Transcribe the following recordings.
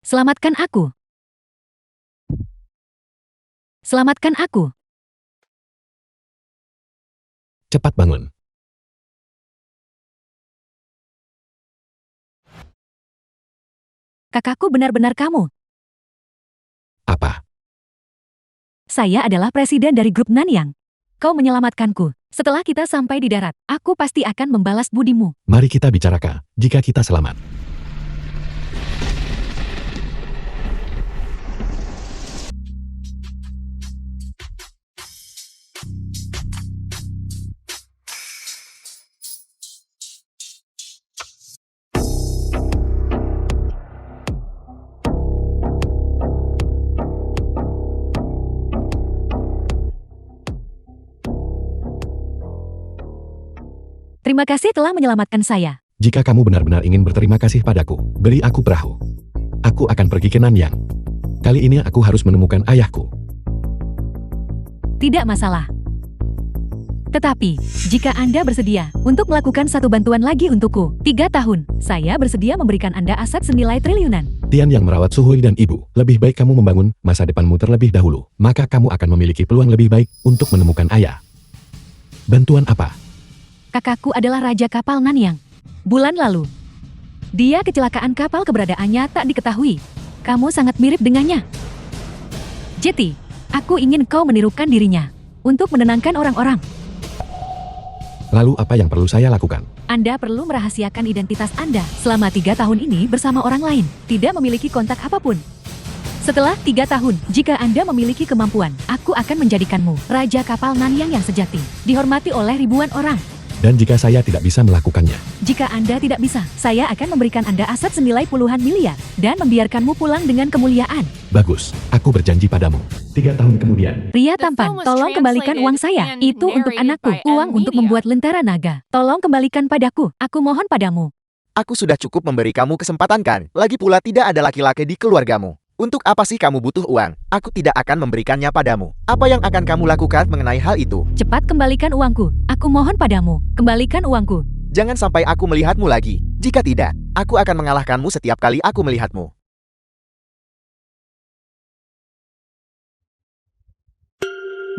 Selamatkan aku. Selamatkan aku. Cepat bangun. Kakakku benar-benar kamu. Apa? Saya adalah presiden dari grup Nanyang. Kau menyelamatkanku. Setelah kita sampai di darat, aku pasti akan membalas budimu. Mari kita bicarakan jika kita selamat. Terima kasih telah menyelamatkan saya. Jika kamu benar-benar ingin berterima kasih padaku, beri aku perahu. Aku akan pergi ke Nanyang. Kali ini aku harus menemukan ayahku. Tidak masalah. Tetapi, jika Anda bersedia untuk melakukan satu bantuan lagi untukku, 3 tahun, saya bersedia memberikan Anda aset senilai triliunan. Tian yang merawat Suhui dan ibu, lebih baik kamu membangun masa depanmu terlebih dahulu. Maka kamu akan memiliki peluang lebih baik untuk menemukan ayah. Bantuan apa? Kakakku adalah Raja Kapal Nanyang. Bulan lalu, dia kecelakaan kapal keberadaannya tak diketahui. Kamu sangat mirip dengannya. Jetty, aku ingin kau menirukan dirinya untuk menenangkan orang-orang. Lalu apa yang perlu saya lakukan? Anda perlu merahasiakan identitas Anda selama 3 tahun ini bersama orang lain, tidak memiliki kontak apapun. Setelah 3 tahun, jika Anda memiliki kemampuan, aku akan menjadikanmu Raja Kapal Nanyang yang sejati, dihormati oleh ribuan orang. Dan jika saya tidak bisa melakukannya? Jika Anda tidak bisa, saya akan memberikan Anda aset senilai puluhan miliar dan membiarkanmu pulang dengan kemuliaan. Bagus, aku berjanji padamu. 3 tahun kemudian. Pria tampan, tolong kembalikan uang saya. Itu untuk anakku, uang untuk membuat lentera naga. Tolong kembalikan padaku, aku mohon padamu. Aku sudah cukup memberi kamu kesempatan kan? Lagi pula tidak ada laki-laki di keluargamu. Untuk apa sih kamu butuh uang? Aku tidak akan memberikannya padamu. Apa yang akan kamu lakukan mengenai hal itu? Cepat kembalikan uangku. Aku mohon padamu, kembalikan uangku. Jangan sampai aku melihatmu lagi. Jika tidak, aku akan mengalahkanmu setiap kali aku melihatmu.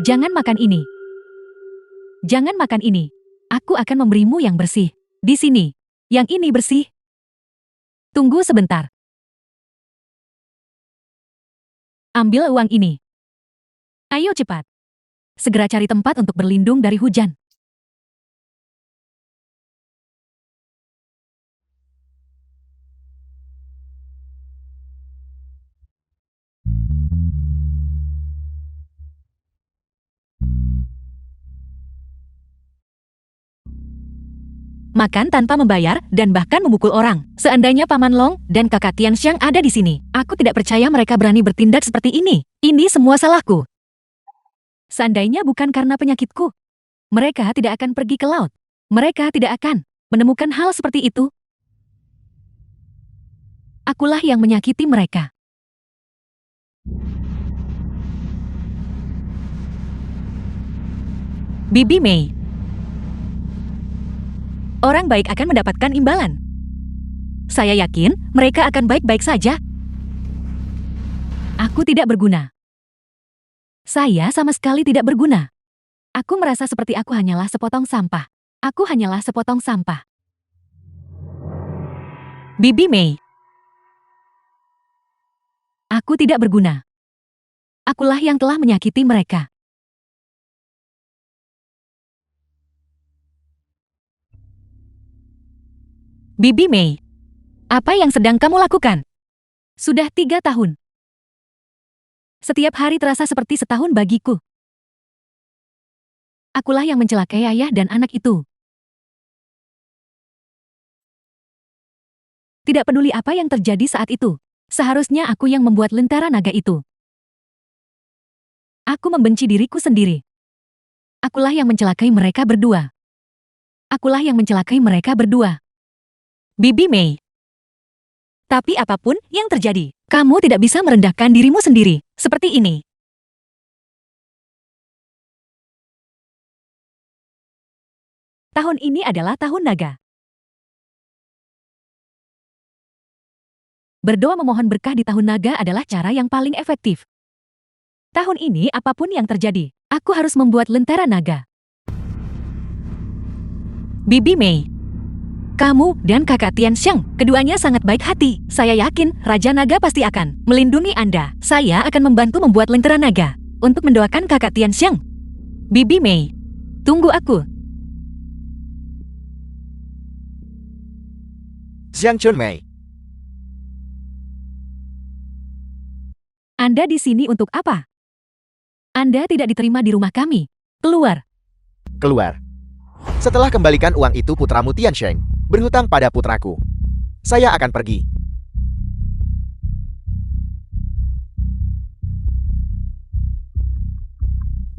Jangan makan ini. Jangan makan ini. Aku akan memberimu yang bersih. Di sini. Yang ini bersih. Tunggu sebentar. Ambil uang ini. Ayo cepat. Segera cari tempat untuk berlindung dari hujan. Makan tanpa membayar dan bahkan memukul orang. Seandainya Paman Long dan kakak Tianxiang ada di sini, aku tidak percaya mereka berani bertindak seperti ini. Ini semua salahku. Seandainya bukan karena penyakitku, mereka tidak akan pergi ke laut. Mereka tidak akan menemukan hal seperti itu. Akulah yang menyakiti mereka. Bibi Mei. Orang baik akan mendapatkan imbalan. Saya yakin mereka akan baik-baik saja. Aku tidak berguna. Saya sama sekali tidak berguna. Aku merasa seperti aku hanyalah sepotong sampah. Aku hanyalah sepotong sampah. Bibi Mei. Aku tidak berguna. Akulah yang telah menyakiti mereka. Bibi Mei. Apa yang sedang kamu lakukan? Sudah 3 tahun. Setiap hari terasa seperti setahun bagiku. Akulah yang mencelakai ayah dan anak itu. Tidak peduli apa yang terjadi saat itu. Seharusnya aku yang membuat lentera naga itu. Aku membenci diriku sendiri. Akulah yang mencelakai mereka berdua. Akulah yang mencelakai mereka berdua. Bibi Mei. Tapi apapun yang terjadi, kamu tidak bisa merendahkan dirimu sendiri, seperti ini. Tahun ini adalah tahun naga. Berdoa memohon berkah di tahun naga adalah cara yang paling efektif. Tahun ini apapun yang terjadi, aku harus membuat lentera naga. Bibi Mei, kamu dan kakak Tianxiang, keduanya sangat baik hati. Saya yakin Raja Naga pasti akan melindungi Anda. Saya akan membantu membuat lentera naga untuk mendoakan kakak Tianxiang. Bibi Mei, tunggu aku. Jiang Chunmei, Anda di sini untuk apa? Anda tidak diterima di rumah kami. Keluar. keluar. Setelah kembalikan uang itu putramu Tiansheng berhutang pada putraku. Saya akan pergi.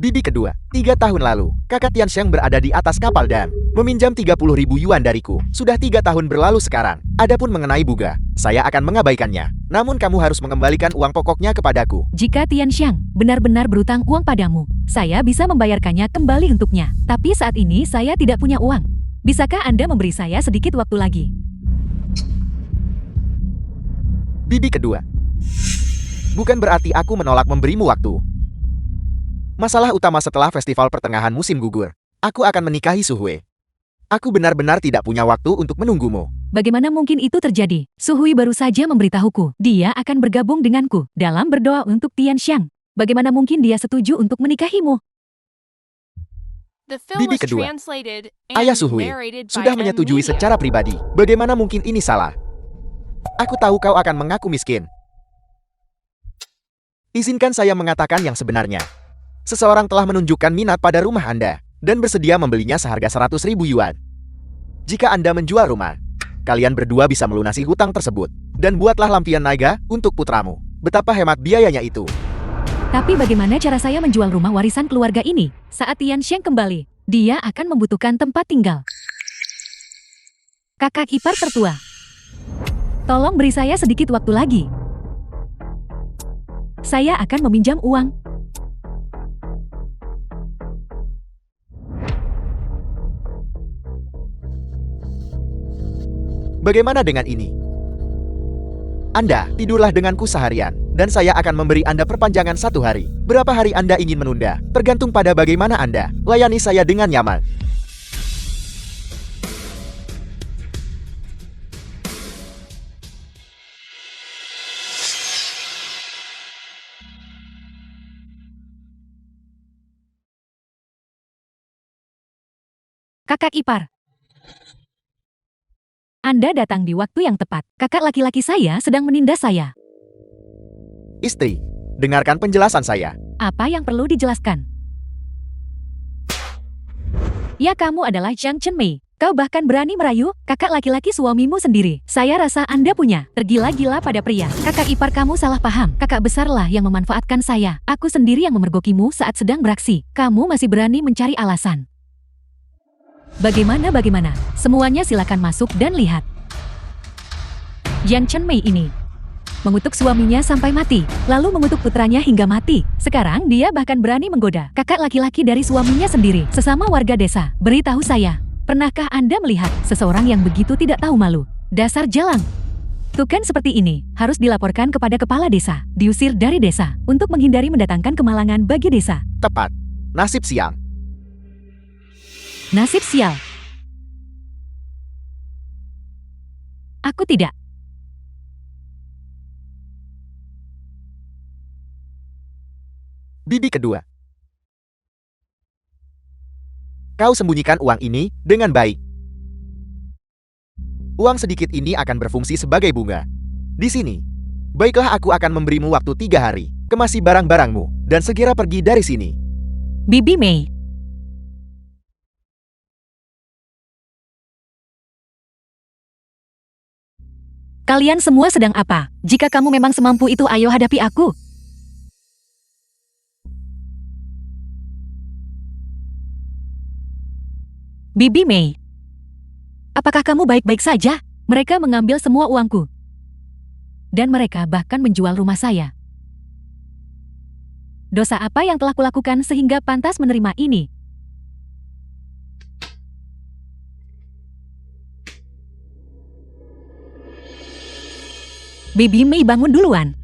Bibi kedua, 3 tahun lalu, kakak Tianxiang berada di atas kapal dan meminjam 30.000 yuan dariku. Sudah 3 tahun berlalu sekarang. Adapun mengenai Buga, saya akan mengabaikannya. Namun kamu harus mengembalikan uang pokoknya kepadaku. Jika Tianxiang benar-benar berutang uang padamu, saya bisa membayarkannya kembali untuknya. Tapi saat ini saya tidak punya uang. Bisakah Anda memberi saya sedikit waktu lagi? Bibi kedua, bukan berarti aku menolak memberimu waktu. Masalah utama setelah festival pertengahan musim gugur, aku akan menikahi Su Hui. Aku benar-benar tidak punya waktu untuk menunggumu. Bagaimana mungkin itu terjadi? Su Hui baru saja memberitahuku, dia akan bergabung denganku dalam berdoa untuk Tianxiang. Bagaimana mungkin dia setuju untuk menikahimu? Bibi kedua, Ayah Su Hui sudah menyetujui secara pribadi. Bagaimana mungkin ini salah? Aku tahu kau akan mengaku miskin. Izinkan saya mengatakan yang sebenarnya. Seseorang telah menunjukkan minat pada rumah Anda dan bersedia membelinya seharga 100.000 yuan. Jika Anda menjual rumah, kalian berdua bisa melunasi hutang tersebut dan buatlah lampion naga untuk putramu. Betapa hemat biayanya itu. Tapi bagaimana cara saya menjual rumah warisan keluarga ini? Saat Tianxiang kembali, dia akan membutuhkan tempat tinggal. Kakak ipar tertua, tolong beri saya sedikit waktu lagi. Saya akan meminjam uang. Bagaimana dengan ini? Anda tidurlah denganku seharian, dan saya akan memberi Anda perpanjangan 1 hari. Berapa hari Anda ingin menunda? Tergantung pada bagaimana Anda. Layani saya dengan nyaman. Kakak ipar, Anda datang di waktu yang tepat. Kakak laki-laki saya sedang menindas saya. Istri, dengarkan penjelasan saya. Apa yang perlu dijelaskan? Ya, kamu adalah Jiang Chunmei. Kau bahkan berani merayu kakak laki-laki suamimu sendiri. Saya rasa Anda punya tergila-gila pada pria. Kakak ipar kamu salah paham. Kakak besarlah yang memanfaatkan saya. Aku sendiri yang memergokimu saat sedang beraksi. Kamu masih berani mencari alasan. Bagaimana? Semuanya silakan masuk dan lihat. Yang Chunmei ini mengutuk suaminya sampai mati, lalu mengutuk putranya hingga mati. Sekarang dia bahkan berani menggoda kakak laki-laki dari suaminya sendiri. Sesama warga desa, beritahu saya, pernahkah Anda melihat seseorang yang begitu tidak tahu malu? Dasar jalang. Tukan seperti ini harus dilaporkan kepada kepala desa, diusir dari desa, untuk menghindari mendatangkan kemalangan bagi desa. Tepat. Nasib siang. Nasib sial. Aku tidak. Bibi kedua, kau sembunyikan uang ini dengan baik. Uang sedikit ini akan berfungsi sebagai bunga. Di sini, baiklah aku akan memberimu waktu 3 hari. Kemasi barang-barangmu dan segera pergi dari sini. Bibi Mei. Kalian semua sedang apa? Jika kamu memang semampu itu, ayo hadapi aku. Bibi Mei, apakah kamu baik-baik saja? Mereka mengambil semua uangku. Dan mereka bahkan menjual rumah saya. Dosa apa yang telah kulakukan sehingga pantas menerima ini? Bibi Mei bangun duluan.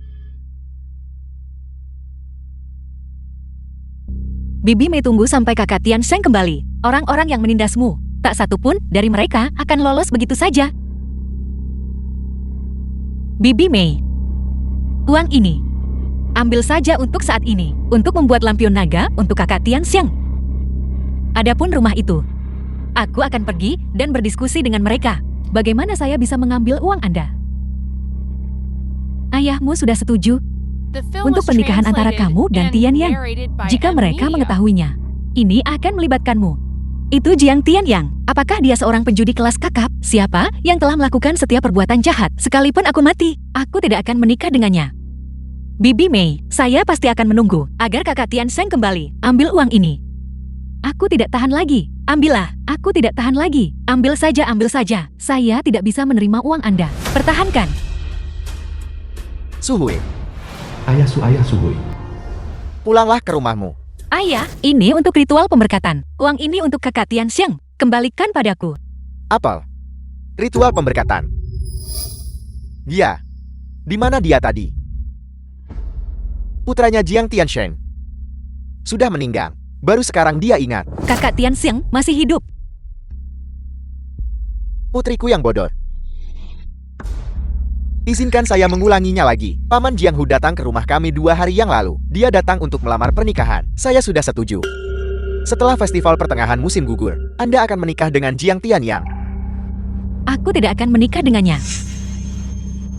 Bibi Mei tunggu sampai kakak Tian Sheng kembali. Orang-orang yang menindasmu, tak satu pun dari mereka akan lolos begitu saja. Bibi Mei, uang ini, ambil saja untuk saat ini, untuk membuat lampion naga untuk kakak Tian Sheng. Adapun rumah itu, aku akan pergi dan berdiskusi dengan mereka. Bagaimana saya bisa mengambil uang Anda? Ayahmu sudah setuju untuk pernikahan antara kamu dan Tian Yang. Jika mereka mengetahuinya, ini akan melibatkanmu. Itu Jiang Tian Yang. Apakah dia seorang penjudi kelas kakap? Siapa yang telah melakukan setiap perbuatan jahat? Sekalipun aku mati, aku tidak akan menikah dengannya. Bibi Mei, saya pasti akan menunggu agar kakak Tian Sheng kembali. Ambil uang ini. Aku tidak tahan lagi. Ambillah. Aku tidak tahan lagi. Ambil saja, ambil saja. Saya tidak bisa menerima uang Anda. Pertahankan. Suhui, Ayah Suhui. pulanglah ke rumahmu. Ayah, ini untuk ritual pemberkatan. Uang ini untuk kakak Tian Sheng. Kembalikan padaku. Apel. Ritual pemberkatan. Dia. Di mana dia tadi? Putranya Jiang Tiansheng. Sudah meninggal. Baru sekarang dia ingat. Kakak Tian Sheng masih hidup. Putriku yang bodoh. Izinkan saya mengulanginya lagi. Paman Jiang Hu datang ke rumah kami 2 hari yang lalu. Dia datang untuk melamar pernikahan. Saya sudah setuju. Setelah festival pertengahan musim gugur, Anda akan menikah dengan Jiang Tian Yang. Aku tidak akan menikah dengannya.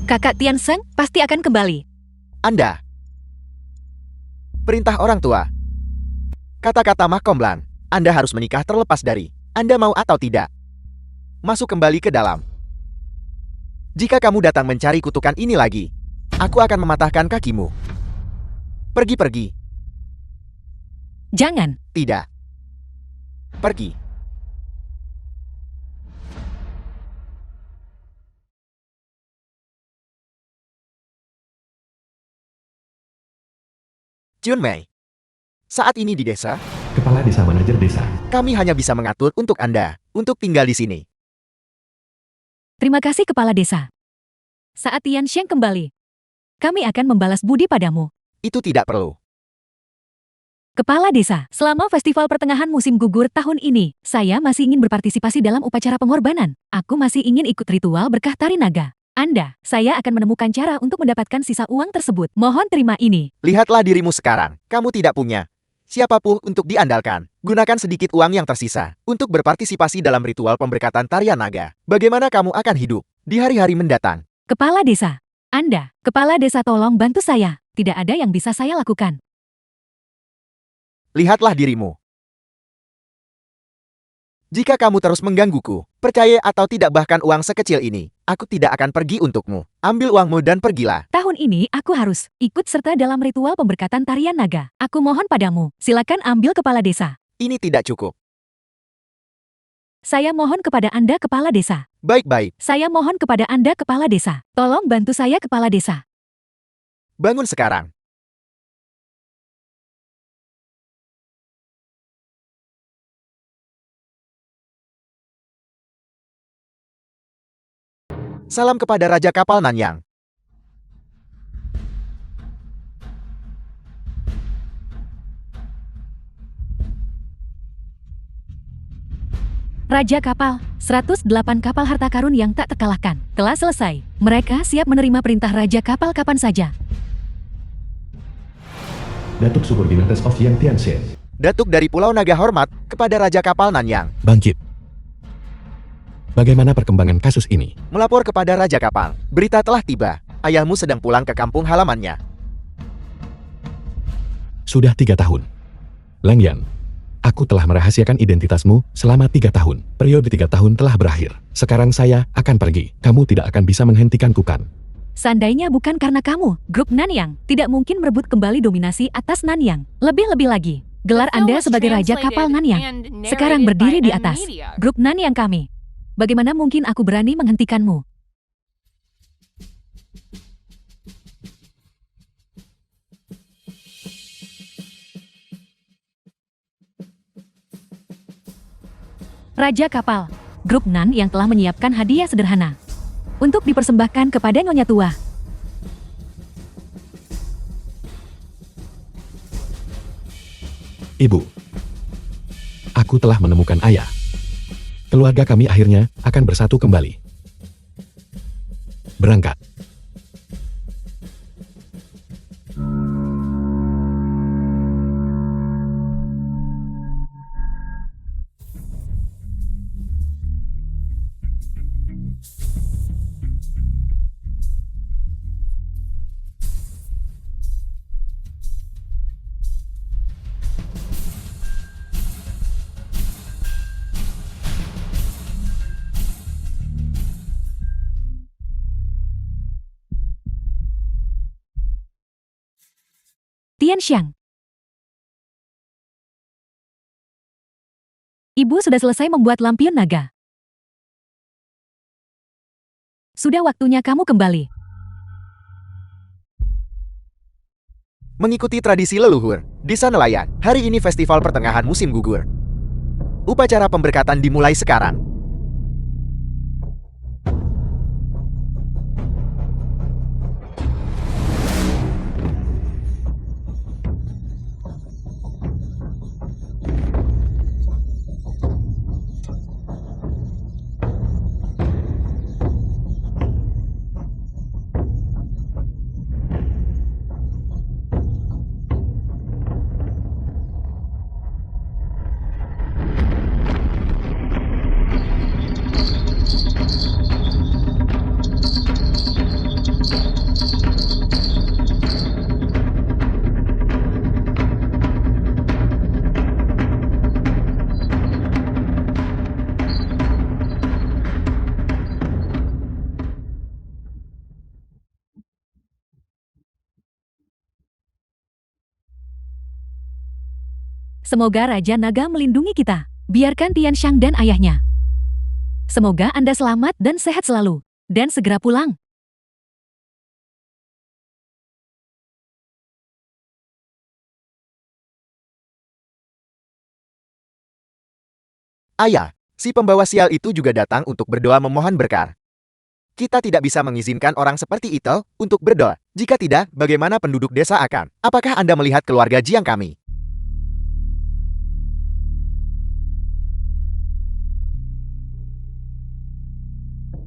Kakak Tian Sheng pasti akan kembali. Anda. Perintah orang tua. Kata-kata Mak Komblan. Anda harus menikah terlepas dari Anda mau atau tidak. Masuk kembali ke dalam. Jika kamu datang mencari kutukan ini lagi, aku akan mematahkan kakimu. Pergi-pergi. Jangan. Tidak. Pergi. Jun Mei. Saat ini di desa, Kepala Desa Manajer Desa. kami hanya bisa mengatur untuk Anda, untuk tinggal di sini. Terima kasih Kepala Desa. Saat Tian Sheng kembali, kami akan membalas budi padamu. Itu tidak perlu. Kepala Desa, selama festival pertengahan musim gugur tahun ini, saya masih ingin berpartisipasi dalam upacara pengorbanan. Aku masih ingin ikut ritual berkah tari naga. Anda, saya akan menemukan cara untuk mendapatkan sisa uang tersebut. Mohon terima ini. Lihatlah dirimu sekarang. Kamu tidak punya siapapun untuk diandalkan. Gunakan sedikit uang yang tersisa untuk berpartisipasi dalam ritual pemberkatan tarian naga. Bagaimana kamu akan hidup di hari-hari mendatang? Kepala Desa, Anda, Kepala Desa tolong bantu saya. Tidak ada yang bisa saya lakukan. Lihatlah dirimu. Jika kamu terus menggangguku, percaya atau tidak bahkan uang sekecil ini, aku tidak akan pergi untukmu. Ambil uangmu dan pergilah. Tahun ini aku harus ikut serta dalam ritual pemberkatan tarian naga. Aku mohon padamu, silakan ambil Kepala Desa. Ini tidak cukup. Saya mohon kepada Anda Kepala Desa. Baik-baik, Saya mohon kepada Anda Kepala Desa. Tolong bantu saya Kepala Desa. bangun sekarang. Salam kepada Raja Kapal Nanyang. Raja Kapal, 108 kapal harta karun yang tak terkalahkan. Telah selesai. Mereka siap menerima perintah Raja Kapal kapan saja. Datuk Subordinates of Yang Tianxian. Datuk dari Pulau Naga hormat kepada Raja Kapal Nanyang. Bangkit. Bagaimana perkembangan kasus ini? Melapor kepada Raja Kapal. Berita telah tiba. Ayahmu sedang pulang ke kampung halamannya. Sudah 3 tahun. Lang Yan, aku telah merahasiakan identitasmu selama 3 tahun. Periode 3 tahun telah berakhir. Sekarang saya akan pergi. Kamu tidak akan bisa menghentikanku kan? Seandainya bukan karena kamu, grup Nanyang tidak mungkin merebut kembali dominasi atas Nanyang. Lebih-lebih lagi, gelar Anda sebagai Raja Kapal Nanyang sekarang berdiri di atas grup Nanyang kami. Bagaimana mungkin aku berani menghentikanmu? Raja Kapal, grup Nan yang telah menyiapkan hadiah sederhana untuk dipersembahkan kepada Nyonya Tua. Ibu, aku telah menemukan ayah. Keluarga kami akhirnya akan bersatu kembali. Berangkat. Tianxiang. Ibu sudah selesai membuat lampion naga. Sudah waktunya kamu kembali. Mengikuti tradisi leluhur, Desa Nelayan, hari ini festival pertengahan musim gugur. Upacara pemberkatan dimulai sekarang. Semoga Raja Naga melindungi kita. Biarkan Tianxiang dan ayahnya. Semoga Anda selamat dan sehat selalu. Dan segera pulang. Ayah, si pembawa sial itu juga datang untuk berdoa memohon berkah. Kita tidak bisa mengizinkan orang seperti itu untuk berdoa. Jika tidak, bagaimana penduduk desa akan? Apakah Anda melihat keluarga Jiang kami?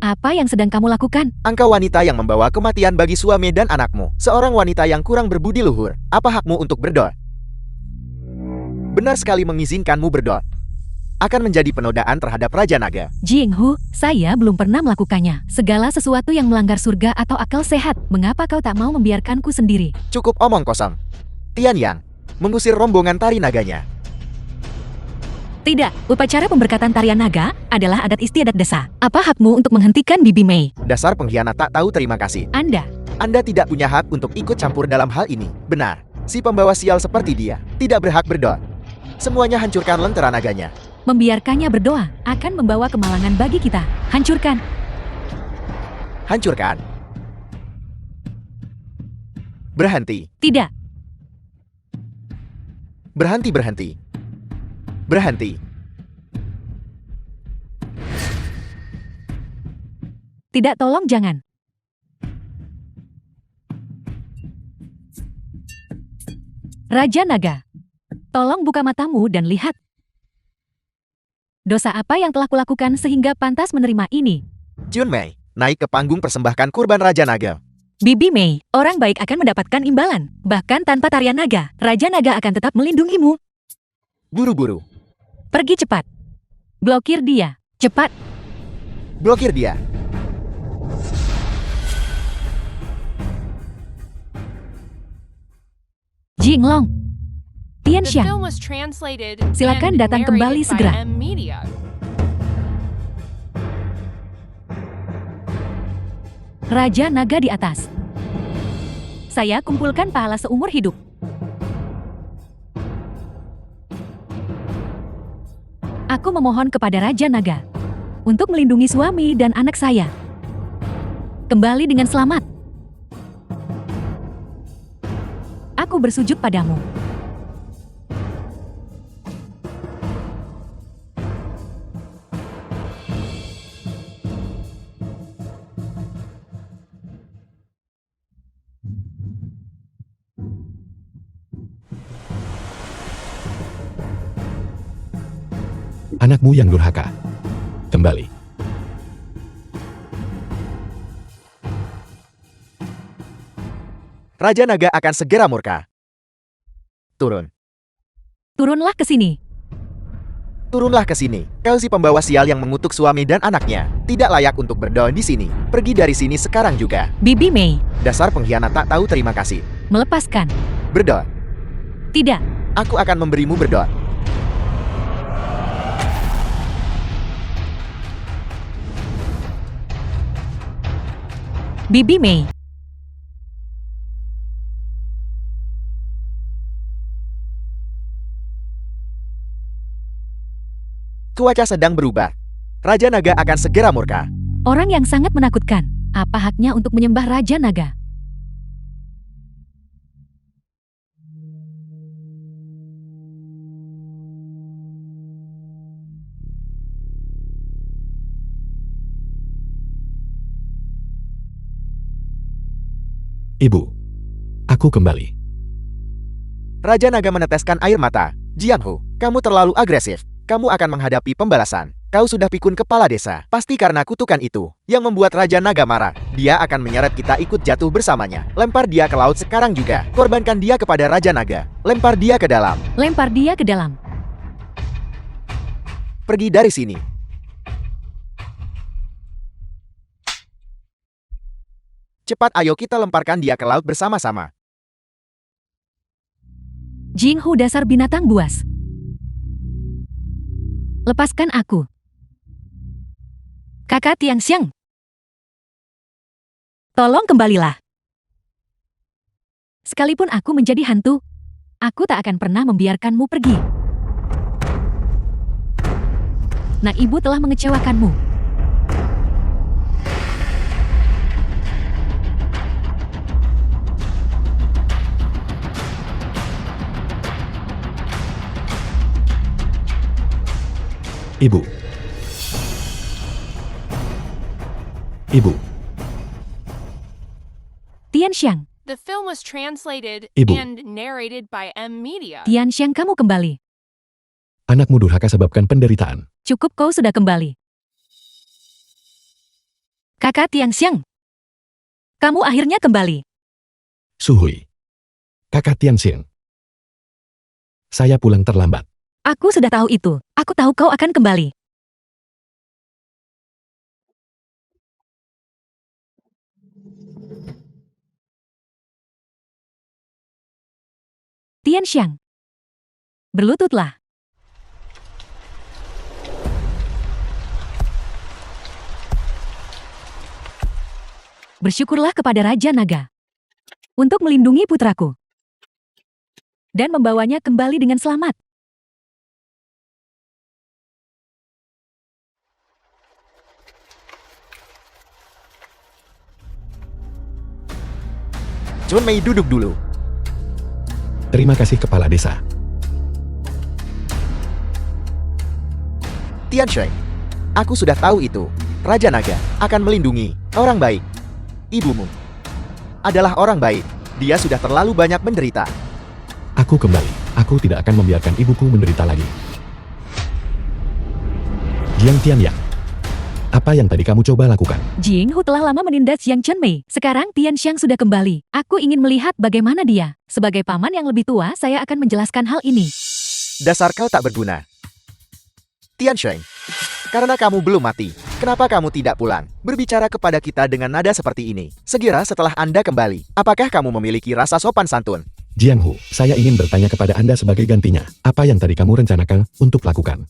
Apa yang sedang kamu lakukan? Engkau wanita yang membawa kematian bagi suami dan anakmu. Seorang wanita yang kurang berbudi luhur. Apa hakmu untuk berdoa? Benar sekali mengizinkanmu berdoa. Akan menjadi penodaan terhadap Raja Naga. Jinghu, saya belum pernah melakukannya. Segala sesuatu yang melanggar surga atau akal sehat. Mengapa kau tak mau membiarkanku sendiri? Cukup omong kosong. Tianyang mengusir rombongan tari naganya. Tidak, upacara pemberkatan tarian naga adalah adat istiadat desa. Apa hakmu untuk menghentikan Bibi Mei? Dasar pengkhianat tak tahu terima kasih. Anda tidak punya hak untuk ikut campur dalam hal ini. Benar, si pembawa sial seperti dia tidak berhak berdoa. Semuanya hancurkan lentera naganya. Membiarkannya berdoa akan membawa kemalangan bagi kita. Hancurkan. Hancurkan. Berhenti. Tidak. Berhenti, berhenti. Berhenti. Tidak, tolong jangan. Raja Naga, tolong buka matamu dan lihat. Dosa apa yang telah kulakukan sehingga pantas menerima ini? Junmei, naik ke panggung persembahkan kurban Raja Naga. Bibi Mei, orang baik akan mendapatkan imbalan. Bahkan tanpa tarian naga, Raja Naga akan tetap melindungimu. Buru-buru. Pergi cepat. Blokir dia. Cepat. Blokir dia. Jinglong. The Tianxiang, film was translated silakan and datang kembali narrated by segera. M Media. Raja Naga di atas. Saya kumpulkan pahala seumur hidup. Aku memohon kepada Raja Naga untuk melindungi suami dan anak saya. Kembali dengan selamat. Aku bersujud padamu. Anakmu yang durhaka. Kembali. Raja Naga akan segera murka. Turun. Turunlah ke sini. Turunlah ke sini. Kau si pembawa sial yang mengutuk suami dan anaknya. Tidak layak untuk berdoa di sini. Pergi dari sini sekarang juga. Bibi Mei, Dasar pengkhianat tak tahu terima kasih. melepaskan. Berdoa. Tidak. Aku akan memberimu berdoa. Bibi Mei, Cuaca sedang berubah. Raja Naga akan segera murka. orang yang sangat menakutkan. Apa haknya untuk menyembah Raja Naga? Ibu. Aku kembali. Raja Naga meneteskan air mata. Jiang Hu, kamu terlalu agresif. Kamu akan menghadapi pembalasan. Kau sudah pikun kepala desa. Pasti karena kutukan itu yang membuat Raja Naga marah. Dia akan menyeret kita ikut jatuh bersamanya. Lempar dia ke laut sekarang juga. Korbankan dia kepada Raja Naga. Lempar dia ke dalam. Lempar dia ke dalam. Pergi dari sini. Cepat ayo kita lemparkan dia ke laut bersama-sama. Jing Hu, dasar binatang buas. Lepaskan aku. Kakak Tiang Xiang. Tolong kembalilah. Sekalipun aku menjadi hantu, aku tak akan pernah membiarkanmu pergi. Nah, ibu telah mengecewakanmu. Ibu. Ibu. Tian Xiang, The film was translated Ibu. and narrated by M Media. Tian Xiang, kamu kembali. Anakmu durhaka sebabkan penderitaan. Cukup, kau sudah kembali. Kakak Tiang Xiang, kamu akhirnya kembali. Suhui. Kakak Tianxing. Saya pulang terlambat. Aku sudah tahu itu. Aku tahu kau akan kembali. Tian Xiang, berlututlah. Bersyukurlah kepada Raja Naga untuk melindungi putraku dan membawanya kembali dengan selamat. Chun Mei duduk dulu. Terima kasih Kepala Desa. Tian Shui, aku sudah tahu itu. Raja Naga akan melindungi orang baik. Ibumu adalah orang baik. Dia sudah terlalu banyak menderita. Aku kembali. Aku tidak akan membiarkan ibuku menderita lagi. Jiang Tianyang. Apa yang tadi kamu coba lakukan? Jing Hu telah lama menindas Yang Chen Mei. Sekarang Tian Xiang sudah kembali. Aku ingin melihat bagaimana dia. Sebagai paman yang lebih tua, saya akan menjelaskan hal ini. Dasar kau tak berguna. Tian Shui, karena kamu belum mati, kenapa kamu tidak pulang? Berbicara kepada kita dengan nada seperti ini. Segera setelah Anda kembali, apakah kamu memiliki rasa sopan santun? Jiang Hu, saya ingin bertanya kepada Anda sebagai gantinya. Apa yang tadi kamu rencanakan untuk lakukan?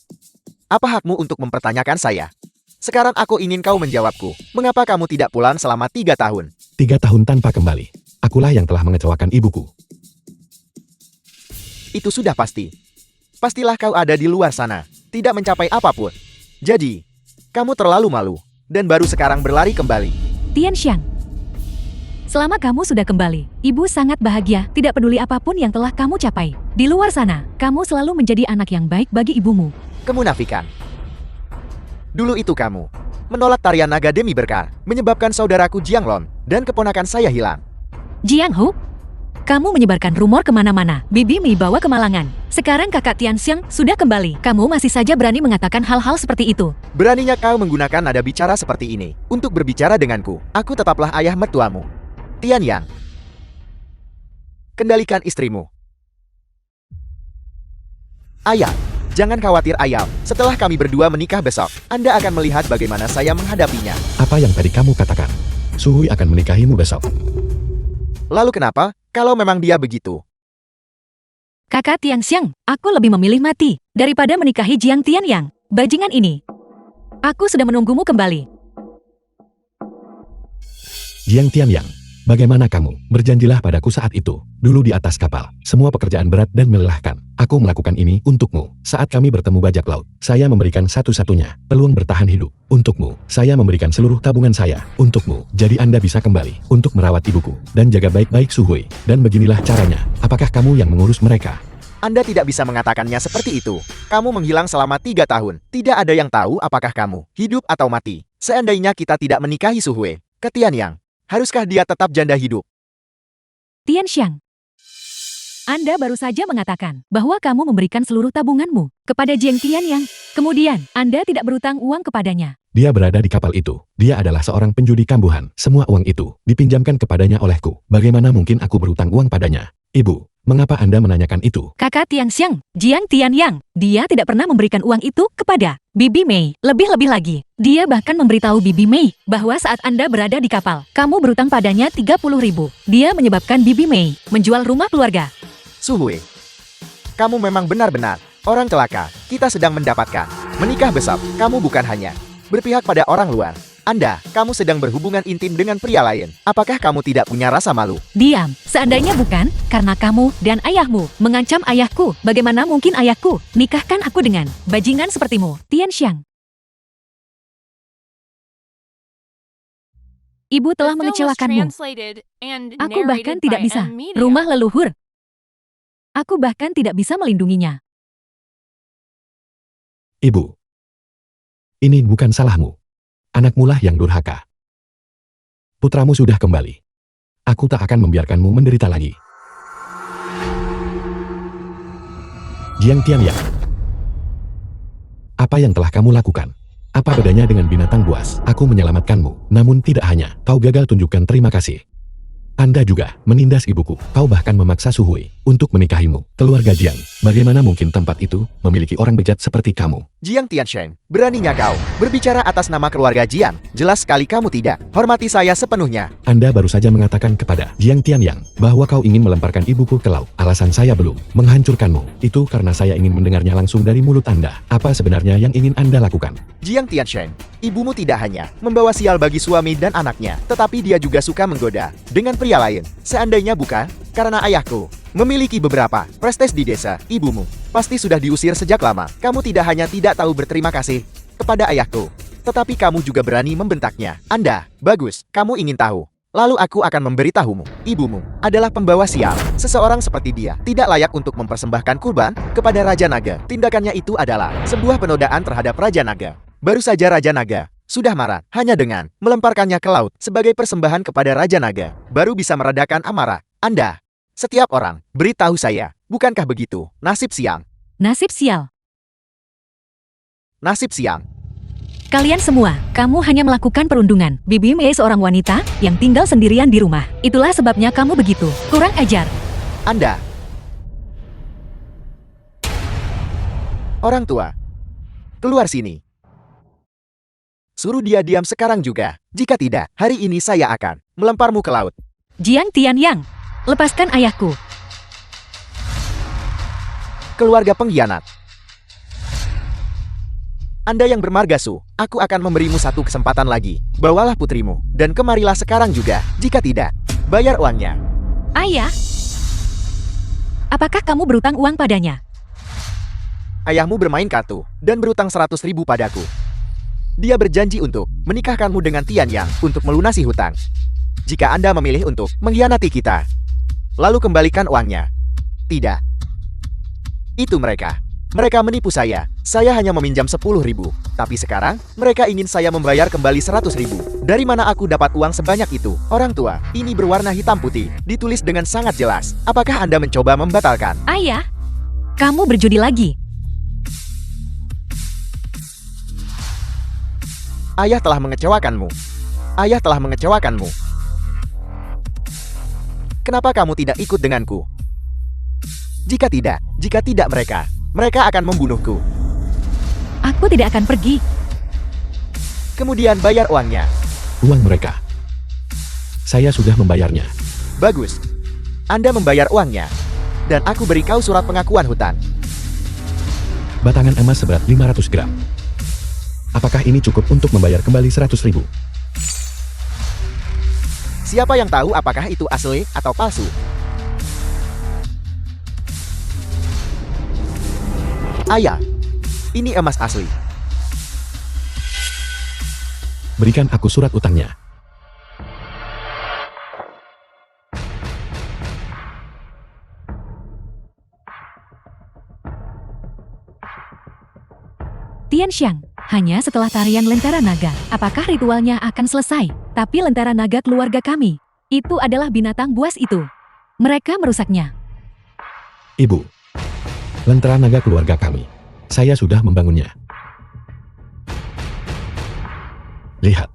Apa hakmu untuk mempertanyakan saya? Sekarang aku ingin kau menjawabku. Mengapa kamu tidak pulang selama 3 tahun? 3 tahun tanpa kembali. Akulah yang telah mengecewakan ibuku. Itu sudah pasti. Pastilah kau ada di luar sana, tidak mencapai apapun. Jadi, kamu terlalu malu, dan baru sekarang berlari kembali. Tian Xiang, selama kamu sudah kembali, ibu sangat bahagia, tidak peduli apapun yang telah kamu capai. Di luar sana, kamu selalu menjadi anak yang baik bagi ibumu. Kemunafikan. Dulu itu kamu menolak tarian naga demi berkah, menyebabkan saudaraku Jiang Lon dan keponakan saya hilang. Jiang Hu, Kamu menyebarkan rumor kemana-mana. Bibi Mei bawa kemalangan. Sekarang kakak Tianxiang sudah kembali. Kamu masih saja berani mengatakan hal-hal seperti itu. Beraninya kau menggunakan nada bicara seperti ini untuk berbicara denganku. Aku tetaplah ayah mertuamu. Tian Yang. Kendalikan istrimu. Ayah, jangan khawatir ayah. Setelah kami berdua menikah besok, Anda akan melihat bagaimana saya menghadapinya. Apa yang tadi kamu katakan? Suhui akan menikahimu besok. Lalu kenapa, kalau memang dia begitu? Kakak Tianxiang, aku lebih memilih mati daripada menikahi Jiang Tianyang. Bajingan ini. Aku sudah menunggumu kembali. Jiang Tianyang, bagaimana kamu? Berjanjilah padaku saat itu. Dulu di atas kapal, semua pekerjaan berat dan melelahkan. Aku melakukan ini untukmu. Saat kami bertemu bajak laut, saya memberikan satu-satunya peluang bertahan hidup. Untukmu, saya memberikan seluruh tabungan saya. Untukmu, jadi Anda bisa kembali untuk merawat ibuku dan jaga baik-baik Suhui. Dan beginilah caranya. Apakah kamu yang mengurus mereka? Anda tidak bisa mengatakannya seperti itu. Kamu menghilang selama 3 tahun. Tidak ada yang tahu apakah kamu hidup atau mati. Seandainya kita tidak menikahi Suhui ke Tian Yang, haruskah dia tetap janda hidup? Tianxiang, Anda baru saja mengatakan bahwa kamu memberikan seluruh tabunganmu kepada Jiang Tianyang. Kemudian, Anda tidak berutang uang kepadanya. Dia berada di kapal itu. Dia adalah seorang penjudi kambuhan. Semua uang itu dipinjamkan kepadanya olehku. Bagaimana mungkin aku berutang uang padanya? Ibu, mengapa Anda menanyakan itu? Kakak Tianxiang, Jiang Tianyang, dia tidak pernah memberikan uang itu kepada Bibi Mei. Lebih-lebih lagi, dia bahkan memberitahu Bibi Mei bahwa saat Anda berada di kapal, kamu berutang padanya 30.000. Dia menyebabkan Bibi Mei menjual rumah keluarga. Suhui, kamu memang benar-benar orang celaka. Kita sedang mendapatkan menikah besok. Kamu bukan hanya berpihak pada orang luar. Kamu sedang berhubungan intim dengan pria lain. Apakah kamu tidak punya rasa malu? Diam, seandainya bukan karena kamu dan ayahmu mengancam ayahku, bagaimana mungkin ayahku nikahkan aku dengan bajingan sepertimu, Tianxiang? Ibu telah The film was mengecewakanmu. translated and Aku bahkan narrated tidak by bisa. M Media. Rumah leluhur. Aku bahkan tidak bisa melindunginya. Ibu, ini bukan salahmu. Anakmu lah yang durhaka. Putramu sudah kembali. Aku tak akan membiarkanmu menderita lagi. Jiang Tianyang, apa yang telah kamu lakukan? Apa bedanya dengan binatang buas? Aku menyelamatkanmu, namun tidak hanya kau gagal tunjukkan terima kasih. Anda juga menindas ibuku. Kau bahkan memaksa Suhui untuk menikahimu. Keluarga Jiang, bagaimana mungkin tempat itu memiliki orang bejat seperti kamu? Jiang Tianxiang, beraninya kau berbicara atas nama keluarga Jiang. Jelas sekali kamu tidak hormati saya sepenuhnya. Anda baru saja mengatakan kepada Jiang Tianyang bahwa kau ingin melemparkan ibuku ke laut. Alasan saya belum menghancurkanmu. Itu karena saya ingin mendengarnya langsung dari mulut Anda. Apa sebenarnya yang ingin Anda lakukan? Jiang Tianxiang, ibumu tidak hanya membawa sial bagi suami dan anaknya, tetapi dia juga suka menggoda dengan pria lain. Seandainya bukan karena ayahku memiliki beberapa prestis di desa, ibumu pasti sudah diusir sejak lama. Kamu tidak hanya tidak tahu berterima kasih kepada ayahku, tetapi kamu juga berani membentaknya. Bagus, kamu ingin tahu. Lalu aku akan memberitahumu, ibumu adalah pembawa sial. Seseorang seperti dia tidak layak untuk mempersembahkan kurban kepada Raja Naga. Tindakannya itu adalah sebuah penodaan terhadap Raja Naga. Baru saja Raja Naga sudah marah hanya dengan melemparkannya ke laut sebagai persembahan kepada Raja Naga. Baru bisa meredakan amarah. Setiap orang, beritahu saya, bukankah begitu? Nasib siang. Nasib sial. Nasib siang. Kalian semua, kamu hanya melakukan perundungan. Bibi Mei seorang wanita yang tinggal sendirian di rumah. Itulah sebabnya kamu begitu. Kurang ajar. Orang tua, keluar sini. Suruh dia diam sekarang juga. Jika tidak, hari ini saya akan melemparmu ke laut. Jiang Tianyang, lepaskan ayahku. Keluarga pengkhianat. Anda yang bermargasu, aku akan memberimu satu kesempatan lagi. Bawalah putrimu, dan kemarilah sekarang juga. Jika tidak, bayar uangnya. Ayah, apakah kamu berutang uang padanya? Ayahmu bermain kartu, dan berutang 100.000 padaku. Dia berjanji untuk menikahkanmu dengan Tian Yang untuk melunasi hutang. Jika Anda memilih untuk mengkhianati kita, lalu kembalikan uangnya. Tidak. Itu mereka. Mereka menipu saya. Saya hanya meminjam 10.000. Tapi sekarang, mereka ingin saya membayar kembali 100.000. Dari mana aku dapat uang sebanyak itu? Orang tua, ini berwarna hitam putih. Ditulis dengan sangat jelas. Apakah Anda mencoba membatalkan? Ayah, kamu berjudi lagi. Ayah telah mengecewakanmu. Ayah telah mengecewakanmu. Kenapa kamu tidak ikut denganku? Jika tidak mereka akan membunuhku. Aku tidak akan pergi. Kemudian bayar uangnya. Uang mereka. Saya sudah membayarnya. Bagus. Anda membayar uangnya. Dan aku beri kau surat pengakuan hutang. Batangan emas seberat 500 gram. Apakah ini cukup untuk membayar kembali 100.000? Siapa yang tahu apakah itu asli atau palsu? Ayah, ini emas asli. Berikan aku surat utangnya. Tianxiang, hanya setelah tarian Lentera Naga, apakah ritualnya akan selesai? Tapi Lentera Naga keluarga kami, itu adalah binatang buas itu. Mereka merusaknya. Ibu, Lentera Naga keluarga kami. Saya sudah membangunnya. Lihat.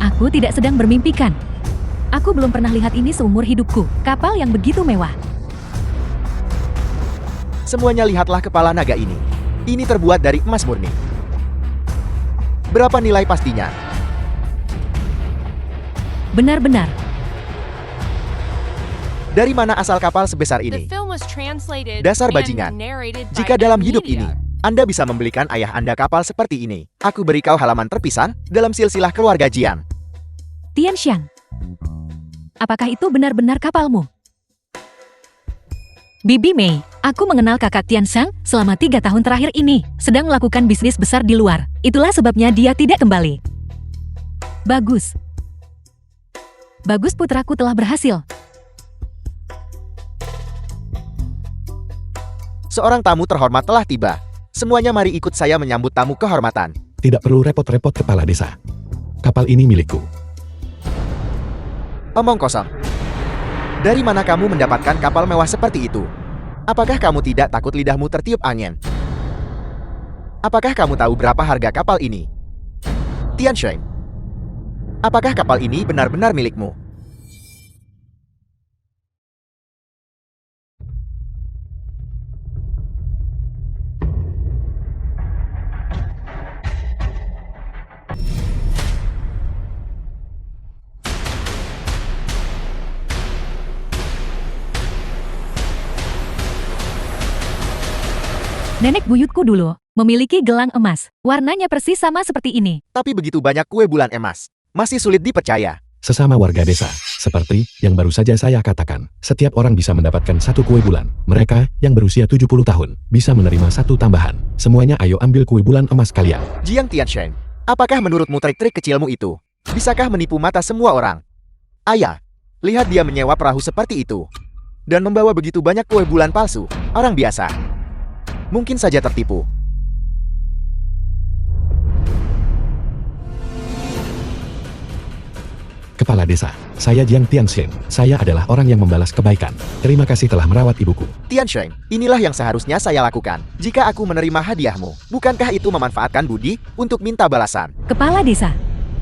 Aku tidak sedang bermimpikan. Aku belum pernah lihat ini seumur hidupku. Kapal yang begitu mewah. Semuanya lihatlah kepala naga ini. Ini terbuat dari emas murni. Berapa nilai pastinya? Benar-benar. Dari mana asal kapal sebesar The ini? film was translated Dasar and bajingan. narrated by Jika dalam hidup M-Media. ini, Anda bisa membelikan ayah Anda kapal seperti ini. Aku beri kau halaman terpisah dalam silsilah keluarga Jiang. Tianxiang, apakah itu benar-benar kapalmu? Bibi Mei, aku mengenal kakak Tianxiang selama 3 tahun terakhir ini, sedang melakukan bisnis besar di luar. Itulah sebabnya dia tidak kembali. Bagus. Bagus, putraku telah berhasil. Seorang tamu terhormat telah tiba. Semuanya mari ikut saya menyambut tamu kehormatan. Tidak perlu repot-repot kepala desa. Kapal ini milikku. Omong kosong. Dari mana kamu mendapatkan kapal mewah seperti itu? Apakah kamu tidak takut lidahmu tertiup angin? Apakah kamu tahu berapa harga kapal ini? Tianxiang, apakah kapal ini benar-benar milikmu? Nenek buyutku dulu memiliki gelang emas. Warnanya persis sama seperti ini. Tapi begitu banyak kue bulan emas. Masih sulit dipercaya. Sesama warga desa, seperti yang baru saja saya katakan, setiap orang bisa mendapatkan 1 kue bulan. Mereka yang berusia 70 tahun bisa menerima 1 tambahan. Semuanya ayo ambil kue bulan emas kalian. Jiang Tianxiang, apakah menurutmu trik-trik kecilmu itu bisakah menipu mata semua orang? Ayah, lihat dia menyewa perahu seperti itu dan membawa begitu banyak kue bulan palsu. Orang biasa mungkin saja tertipu. Kepala desa, saya Jiang Tianxiang. Saya adalah orang yang membalas kebaikan. Terima kasih telah merawat ibuku. Tianxiang, inilah yang seharusnya saya lakukan jika aku menerima hadiahmu. Bukankah itu memanfaatkan budi untuk minta balasan? Kepala desa,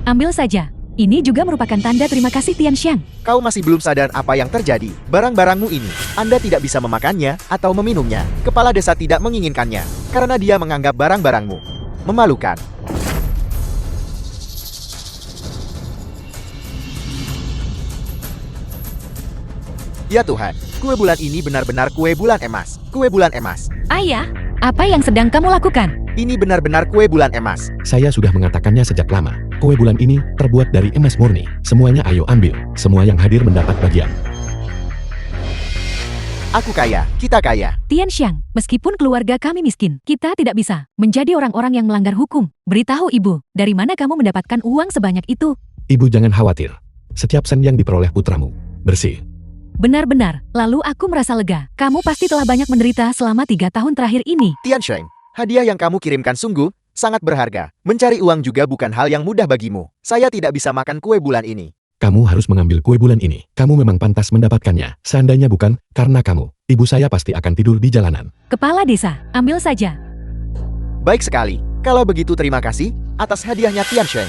ambil saja. Ini juga merupakan tanda terima kasih Tianxiang. Kau masih belum sadar apa yang terjadi. Barang-barangmu ini, Anda tidak bisa memakannya atau meminumnya. Kepala desa tidak menginginkannya karena dia menganggap barang-barangmu memalukan. Ya Tuhan, kue bulan ini benar-benar kue bulan emas. Kue bulan emas. Ayah, apa yang sedang kamu lakukan? Ini benar-benar kue bulan emas. Saya sudah mengatakannya sejak lama. Kue bulan ini terbuat dari emas murni. Semuanya ayo ambil. Semua yang hadir mendapat bagian. Aku kaya, kita kaya. Tian Xiang, meskipun keluarga kami miskin, kita tidak bisa menjadi orang-orang yang melanggar hukum. Beritahu ibu, dari mana kamu mendapatkan uang sebanyak itu? Ibu jangan khawatir. Setiap sen yang diperoleh putramu, bersih. Benar-benar, lalu aku merasa lega. Kamu pasti telah banyak menderita selama 3 tahun terakhir ini. Tian Sheng, hadiah yang kamu kirimkan sungguh sangat berharga. Mencari uang juga bukan hal yang mudah bagimu. Saya tidak bisa makan kue bulan ini. Kamu harus mengambil kue bulan ini. Kamu memang pantas mendapatkannya. Seandainya bukan, karena kamu, ibu saya pasti akan tidur di jalanan. Kepala desa, ambil saja. Baik sekali. Kalau begitu terima kasih atas hadiahnya Tian Sheng.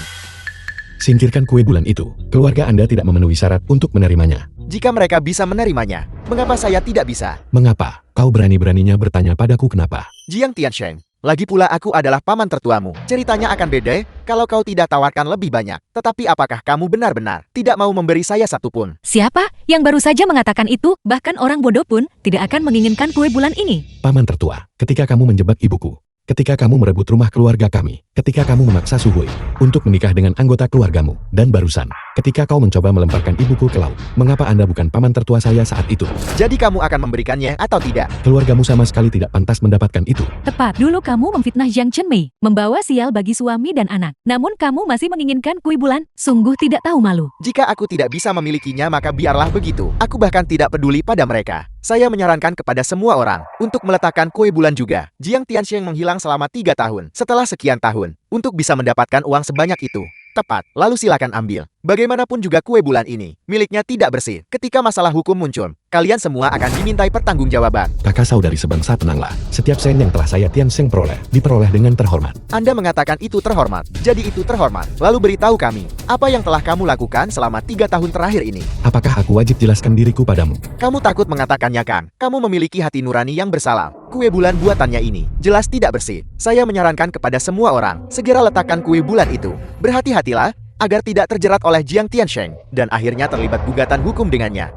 Singkirkan kue bulan itu. Keluarga Anda tidak memenuhi syarat untuk menerimanya. Jika mereka bisa menerimanya, mengapa saya tidak bisa? Mengapa? Kau berani-beraninya bertanya padaku kenapa? Jiang Tiansheng, lagi pula aku adalah paman tertuamu. Ceritanya akan beda kalau kau tidak tawarkan lebih banyak. Tetapi apakah kamu benar-benar tidak mau memberi saya satupun? Siapa yang baru saja mengatakan itu? Bahkan orang bodoh pun tidak akan menginginkan kue bulan ini. Paman tertua, ketika kamu menjebak ibuku, ketika kamu merebut rumah keluarga kami, ketika kamu memaksa Suhui untuk menikah dengan anggota keluargamu, dan barusan, ketika kau mencoba melemparkan ibuku ke laut, mengapa Anda bukan paman tertua saya saat itu? Jadi kamu akan memberikannya atau tidak? Keluargamu sama sekali tidak pantas mendapatkan itu. Tepat, dulu kamu memfitnah Jiang Chenmei, membawa sial bagi suami dan anak. Namun kamu masih menginginkan kue bulan, sungguh tidak tahu malu. Jika aku tidak bisa memilikinya maka biarlah begitu. Aku bahkan tidak peduli pada mereka. Saya menyarankan kepada semua orang untuk meletakkan kue bulan juga. Jiang Tiansheng menghilang selama 3 tahun. Setelah sekian tahun, untuk bisa mendapatkan uang sebanyak itu. Tepat, lalu silakan ambil. Bagaimanapun juga kue bulan ini, miliknya tidak bersih. Ketika masalah hukum muncul, kalian semua akan dimintai pertanggungjawaban. Kakak saudari sebangsa tenanglah. Setiap sen yang telah saya Tiansheng peroleh, diperoleh dengan terhormat. Anda mengatakan itu terhormat, jadi itu terhormat. Lalu beritahu kami, apa yang telah kamu lakukan selama 3 tahun terakhir ini? Apakah aku wajib jelaskan diriku padamu? Kamu takut mengatakannya kan? Kamu memiliki hati nurani yang bersalah. Kue bulan buatannya ini jelas tidak bersih. Saya menyarankan kepada semua orang, segera letakkan kue bulan itu. Berhati-hatilah agar tidak terjerat oleh Jiang Tiansheng dan akhirnya terlibat gugatan hukum dengannya.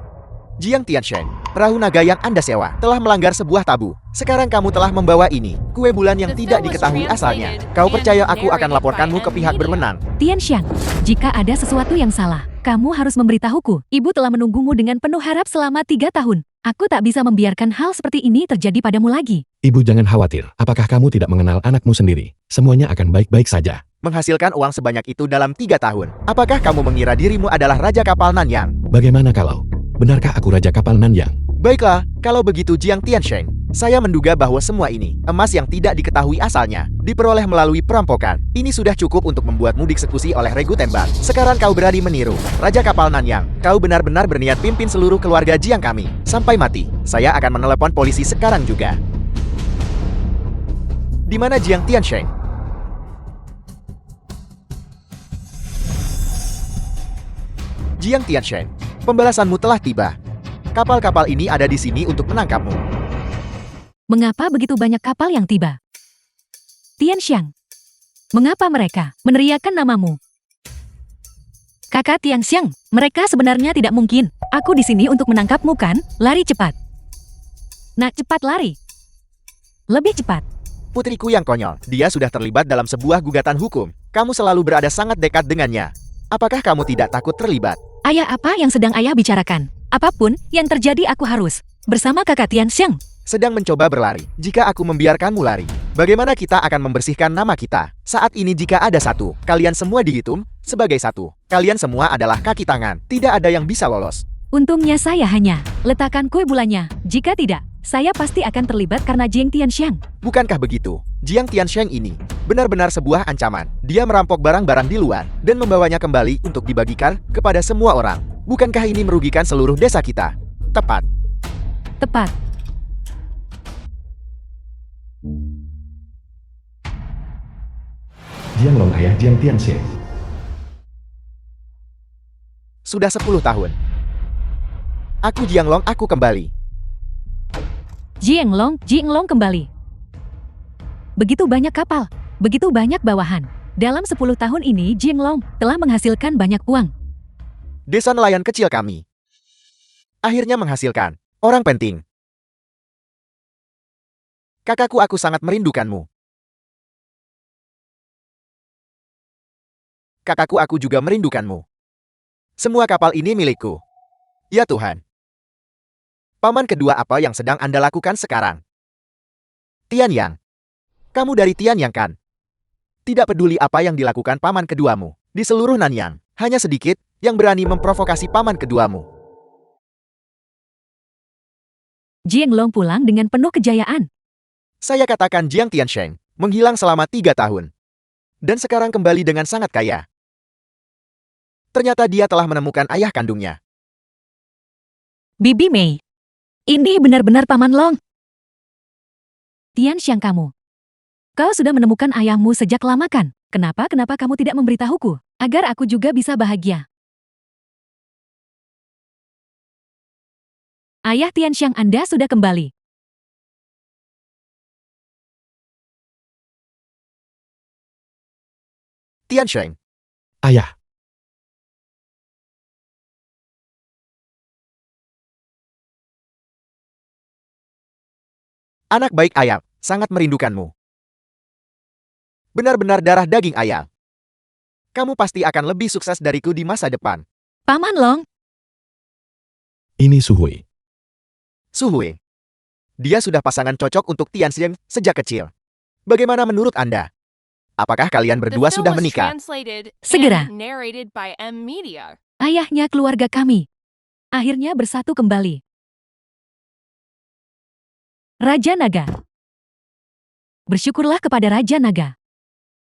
Jiang Tiansheng, perahu naga yang Anda sewa telah melanggar sebuah tabu. Sekarang kamu telah membawa ini, kue bulan yang tidak diketahui asalnya. Kau percaya aku akan laporkanmu ke pihak berwenang? Tian Xiang, jika ada sesuatu yang salah, kamu harus memberitahuku. Ibu telah menunggumu dengan penuh harap selama 3 tahun. Aku tak bisa membiarkan hal seperti ini terjadi padamu lagi. Ibu jangan khawatir. Apakah kamu tidak mengenal anakmu sendiri? Semuanya akan baik-baik saja. Menghasilkan uang sebanyak itu dalam 3 tahun. Apakah kamu mengira dirimu adalah Raja Kapal Nanyang? Bagaimana kalau? Benarkah aku Raja Kapal Nanyang? Baiklah, kalau begitu Jiang Tiansheng, saya menduga bahwa semua ini, emas yang tidak diketahui asalnya, diperoleh melalui perampokan. Ini sudah cukup untuk membuatmu dieksekusi oleh regu tembak. Sekarang kau berani meniru. Raja Kapal Nanyang, kau benar-benar berniat pimpin seluruh keluarga Jiang kami. Sampai mati, saya akan menelepon polisi sekarang juga. Di mana Jiang Tiansheng? Jiang Tiansheng, pembalasanmu telah tiba. Kapal-kapal ini ada di sini untuk menangkapmu. Mengapa begitu banyak kapal yang tiba? Tian Xiang, mengapa mereka meneriakkan namamu? Kakak Tian Xiang, mereka sebenarnya tidak mungkin. Aku di sini untuk menangkapmu kan? Lari cepat. Nak cepat lari. Lebih cepat. Putriku yang konyol, dia sudah terlibat dalam sebuah gugatan hukum. Kamu selalu berada sangat dekat dengannya. Apakah kamu tidak takut terlibat? Ayah, apa yang sedang ayah bicarakan? Apapun yang terjadi aku harus bersama kakak Tian Xiang. Sedang mencoba berlari. Jika aku membiarkanmu lari, bagaimana kita akan membersihkan nama kita? Saat ini jika ada satu, kalian semua dihitung sebagai satu. Kalian semua adalah kaki tangan. Tidak ada yang bisa lolos. Untungnya saya hanya letakkan kue bulannya. Jika tidak, saya pasti akan terlibat karena Jiang Tianxiang. Bukankah begitu? Jiang Tiansheng ini benar-benar sebuah ancaman. Dia merampok barang-barang di luar dan membawanya kembali untuk dibagikan kepada semua orang. Bukankah ini merugikan seluruh desa kita? Tepat. Tepat. Jiang Long ayah Jiang Tianxing. Sudah 10 tahun. Aku Jiang Long, aku kembali. Jiang Long kembali. Begitu banyak kapal, begitu banyak bawahan. Dalam 10 tahun ini Jiang Long telah menghasilkan banyak uang. Desa nelayan kecil kami akhirnya menghasilkan orang penting. Kakakku, aku sangat merindukanmu. Kakakku, aku juga merindukanmu. Semua kapal ini milikku. Ya Tuhan. Paman kedua, apa yang sedang Anda lakukan sekarang? Tian Yang. Kamu dari Tian Yang kan? Tidak peduli apa yang dilakukan paman keduamu. Di seluruh Nanyang, hanya sedikit yang berani memprovokasi paman keduamu. Jianglong pulang dengan penuh kejayaan. Saya katakan Jiang Tiansheng menghilang selama 3 tahun. Dan sekarang kembali dengan sangat kaya. Ternyata dia telah menemukan ayah kandungnya. Bibi Mei. Ini benar-benar Paman Long. Tian Xiang kamu. Kau sudah menemukan ayahmu sejak lama kan? Kenapa kamu tidak memberitahuku? Agar aku juga bisa bahagia. Ayah Tian Xiang Anda sudah kembali. Tiansheng. Ayah, Anak baik ayah, sangat merindukanmu. Benar-benar darah daging ayah. Kamu pasti akan lebih sukses dariku di masa depan. Paman Long, ini Suhui. Suhui. Dia sudah pasangan cocok untuk Tianxiang sejak kecil. Bagaimana menurut Anda? Apakah kalian The berdua film sudah was menikah? translated Segera. and narrated by M Media. ayahnya keluarga kami. Akhirnya bersatu kembali. Raja Naga. Bersyukurlah kepada Raja Naga.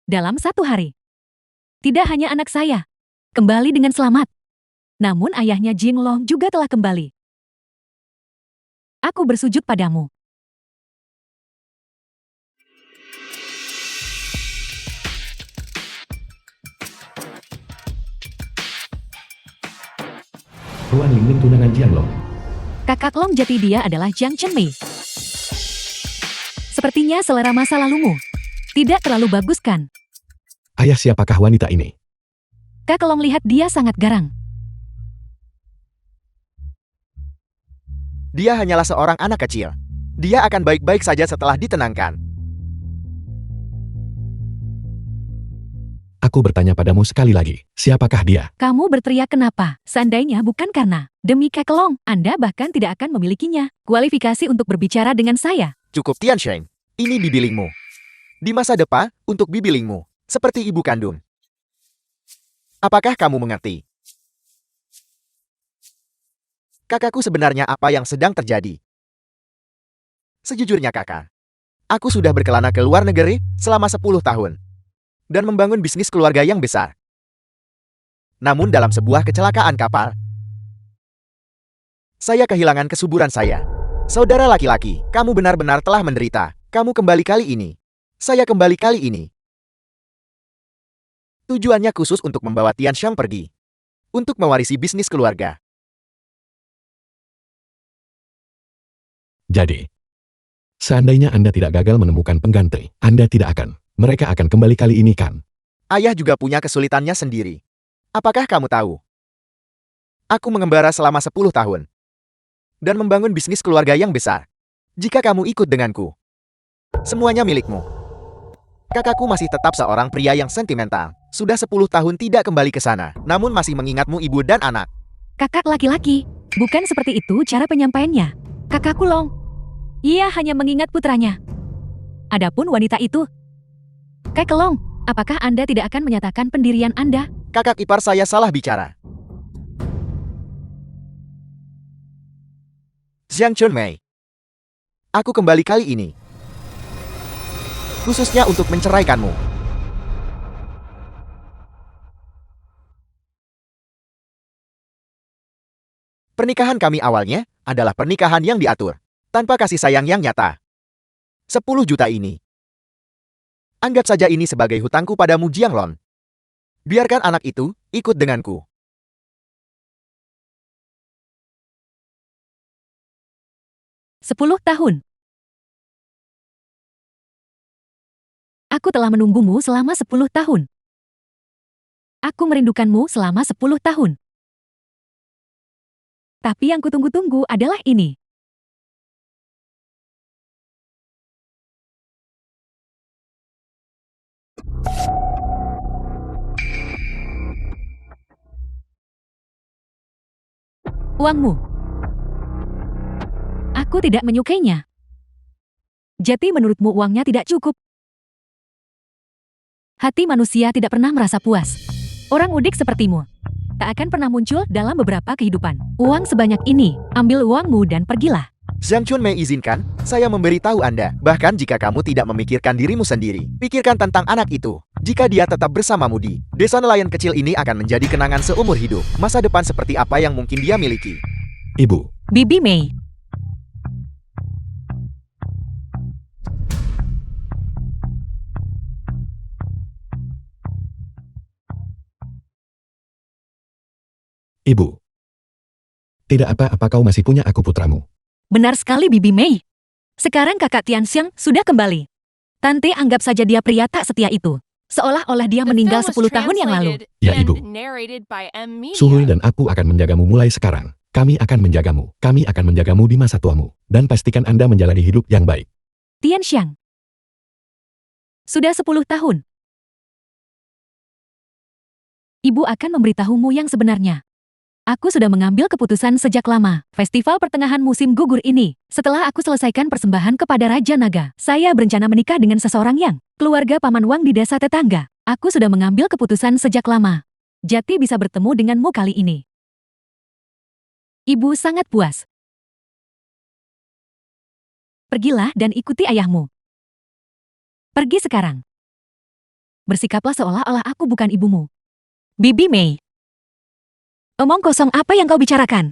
Dalam 1 hari. Tidak hanya anak saya. Kembali dengan selamat. Namun ayahnya Jinglong juga telah kembali. Aku bersujud padamu. Ruan Lingling tunangan Jianglong. Kakak Long jati dia adalah Jiang Chenmei. Sepertinya selera masa lalumu. Tidak terlalu bagus kan? Ayah, siapakah wanita ini? Kakak Long lihat dia sangat garang. Dia hanyalah seorang anak kecil. Dia akan baik-baik saja setelah ditenangkan. Aku bertanya padamu sekali lagi, siapakah dia? Kamu berteriak kenapa? Seandainya bukan karena demi Kakak Long, Anda bahkan tidak akan memilikinya. Kualifikasi untuk berbicara dengan saya. Cukup Tiansheng. Ini bibilingmu. Di masa depan, untuk bibilingmu. Seperti ibu kandung. Apakah kamu mengerti? Kakakku, sebenarnya apa yang sedang terjadi? Sejujurnya kakak, aku sudah berkelana ke luar negeri selama 10 tahun. Dan membangun bisnis keluarga yang besar. Namun dalam sebuah kecelakaan kapal, saya kehilangan kesuburan saya. Saudara laki-laki, kamu benar-benar telah menderita. Kamu kembali kali ini. Saya kembali kali ini. Tujuannya khusus untuk membawa Tianxiang pergi. Untuk mewarisi bisnis keluarga. Jadi, seandainya Anda tidak gagal menemukan pengganti, Anda tidak akan. Mereka akan kembali kali ini kan? Ayah juga punya kesulitannya sendiri. Apakah kamu tahu? Aku mengembara selama 10 tahun. Dan membangun bisnis keluarga yang besar. Jika kamu ikut denganku, semuanya milikmu. Kakakku masih tetap seorang pria yang sentimental. Sudah 10 tahun tidak kembali ke sana, namun masih mengingatmu ibu dan anak. Kakak laki-laki, bukan seperti itu cara penyampaiannya. Kakakku Long. Ia hanya mengingat putranya. Adapun wanita itu, Kakak Long, apakah Anda tidak akan menyatakan pendirian Anda? Kakak ipar saya salah bicara. Jiang Chunmei. Aku kembali kali ini. Khususnya untuk menceraikanmu. Pernikahan kami awalnya adalah pernikahan yang diatur. Tanpa kasih sayang yang nyata. 10 juta ini. Anggap saja ini sebagai hutangku padamu, Jianglong. Biarkan anak itu ikut denganku. Sepuluh tahun. Aku telah menunggumu selama 10 tahun. Aku merindukanmu selama 10 tahun. Tapi yang kutunggu-tunggu adalah ini. Uangmu. Aku tidak menyukainya. Jadi menurutmu uangnya tidak cukup? Hati manusia tidak pernah merasa puas. Orang udik sepertimu tak akan pernah muncul dalam beberapa kehidupan. Uang sebanyak ini, ambil uangmu dan pergilah. Zhang Chunmei izinkan, saya memberitahu Anda, bahkan jika kamu tidak memikirkan dirimu sendiri, pikirkan tentang anak itu. Jika dia tetap bersamamu di desa nelayan kecil ini akan menjadi kenangan seumur hidup. Masa depan seperti apa yang mungkin dia miliki? Ibu, Bibi Mei. Ibu. Tidak apa-apa, kau masih punya aku, putramu. Benar sekali Bibi Mei. Sekarang kakak Tianxiang sudah kembali. Tante anggap saja dia pria tak setia itu. Seolah-olah dia The meninggal film was 10 tahun yang lalu. translated Ya, and Ibu. narrated by M Media. Suhui dan aku akan menjagamu mulai sekarang. Kami akan menjagamu. Kami akan menjagamu di masa tuamu. Dan pastikan Anda menjalani hidup yang baik. Tianxiang. Sudah 10 tahun. Ibu akan memberitahumu yang sebenarnya. Aku sudah mengambil keputusan sejak lama. Festival pertengahan musim gugur ini, setelah aku selesaikan persembahan kepada Raja Naga, saya berencana menikah dengan seseorang yang keluarga Paman Wang di desa tetangga. Aku sudah mengambil keputusan sejak lama. Jati bisa bertemu denganmu kali ini. Ibu sangat puas. Pergilah dan ikuti ayahmu. Pergi sekarang. Bersikaplah seolah-olah aku bukan ibumu. Bibi Mei. Omong kosong apa yang kau bicarakan?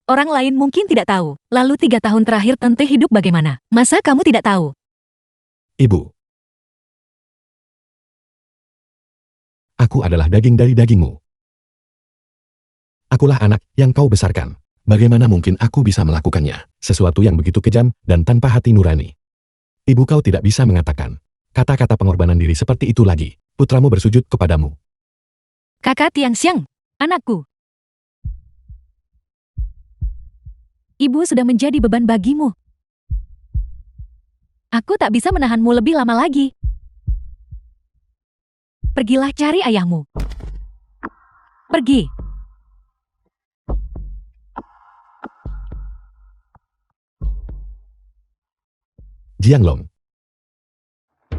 Orang lain mungkin tidak tahu. Lalu 3 tahun terakhir Tante hidup bagaimana? Masa kamu tidak tahu? Ibu. Aku adalah daging dari dagingmu. Akulah anak yang kau besarkan. Bagaimana mungkin aku bisa melakukannya? Sesuatu yang begitu kejam dan tanpa hati nurani. Ibu, kau tidak bisa mengatakan kata-kata pengorbanan diri seperti itu lagi. Putramu bersujud kepadamu. Kakak Tianxiang, anakku. Ibu sudah menjadi beban bagimu. Aku tak bisa menahanmu lebih lama lagi. Pergilah cari ayahmu. Pergi. Jianglong.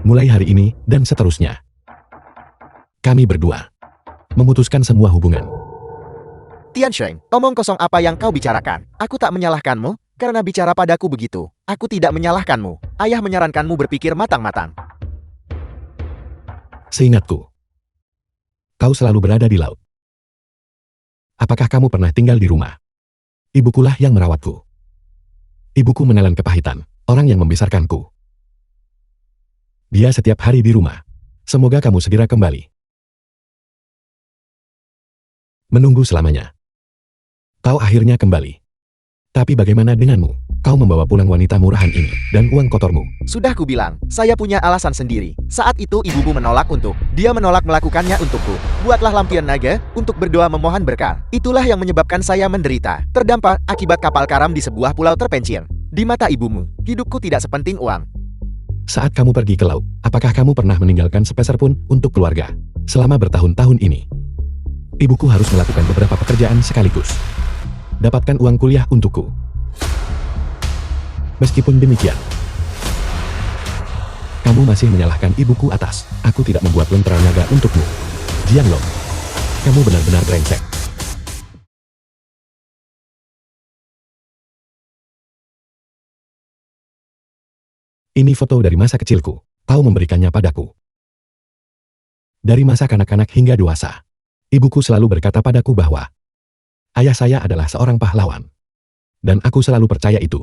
Mulai hari ini dan seterusnya, kami berdua memutuskan semua hubungan. Tianxiang, omong kosong apa yang kau bicarakan? Aku tak menyalahkanmu, karena bicara padaku begitu. Aku tidak menyalahkanmu. Ayah menyarankanmu berpikir matang-matang. Seingatku, kau selalu berada di laut. Apakah kamu pernah tinggal di rumah? Ibukulah yang merawatku. Ibuku menelan kepahitan, orang yang membesarkanku. Dia setiap hari di rumah. Semoga kamu segera kembali. Menunggu selamanya. Kau akhirnya kembali. Tapi bagaimana denganmu? Kau membawa pulang wanita murahan ini dan uang kotormu. Sudah kubilang, saya punya alasan sendiri. Saat itu ibumu menolak dia menolak melakukannya untukku. Buatlah lampion naga untuk berdoa memohon berkah. Itulah yang menyebabkan saya menderita, terdampar akibat kapal karam di sebuah pulau terpencil. Di mata ibumu, hidupku tidak sepenting uang. Saat kamu pergi ke laut, apakah kamu pernah meninggalkan sepeser pun untuk keluarga? Selama bertahun-tahun ini, ibuku harus melakukan beberapa pekerjaan sekaligus. Dapatkan uang kuliah untukku. Meskipun demikian, kamu masih menyalahkan ibuku atas aku tidak membuat lentera naga untukmu. Jianglong, kamu benar-benar brengsek. Ini foto dari masa kecilku. Kau memberikannya padaku. Dari masa kanak-kanak hingga dewasa, ibuku selalu berkata padaku bahwa ayah saya adalah seorang pahlawan. Dan aku selalu percaya itu.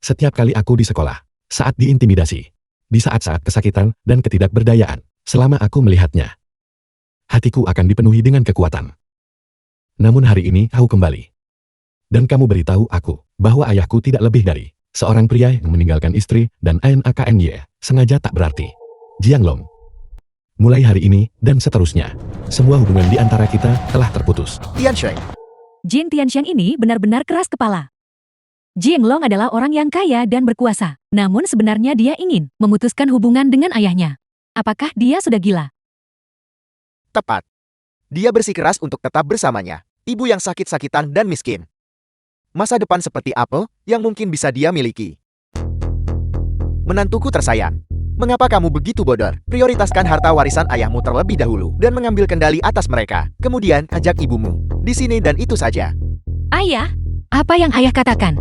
Setiap kali aku di sekolah, saat diintimidasi, di saat-saat kesakitan dan ketidakberdayaan, selama aku melihatnya, hatiku akan dipenuhi dengan kekuatan. Namun hari ini aku kembali. Dan kamu beritahu aku bahwa ayahku tidak lebih dari seorang pria yang meninggalkan istri dan ANAKNY sengaja tak berarti. Jianglong. Mulai hari ini dan seterusnya, semua hubungan di antara kita telah terputus. Tianxiang, Jin Tianxiang ini benar-benar keras kepala. Jianglong adalah orang yang kaya dan berkuasa. Namun sebenarnya dia ingin memutuskan hubungan dengan ayahnya. Apakah dia sudah gila? tepat. Dia bersikeras untuk tetap bersamanya. Ibu yang sakit-sakitan dan miskin. Masa depan seperti apa yang mungkin bisa dia miliki? Menantuku tersayang, mengapa kamu begitu bodoh? Prioritaskan harta warisan ayahmu terlebih dahulu dan mengambil kendali atas mereka. Kemudian ajak ibumu di sini dan itu saja. Ayah, apa yang ayah katakan?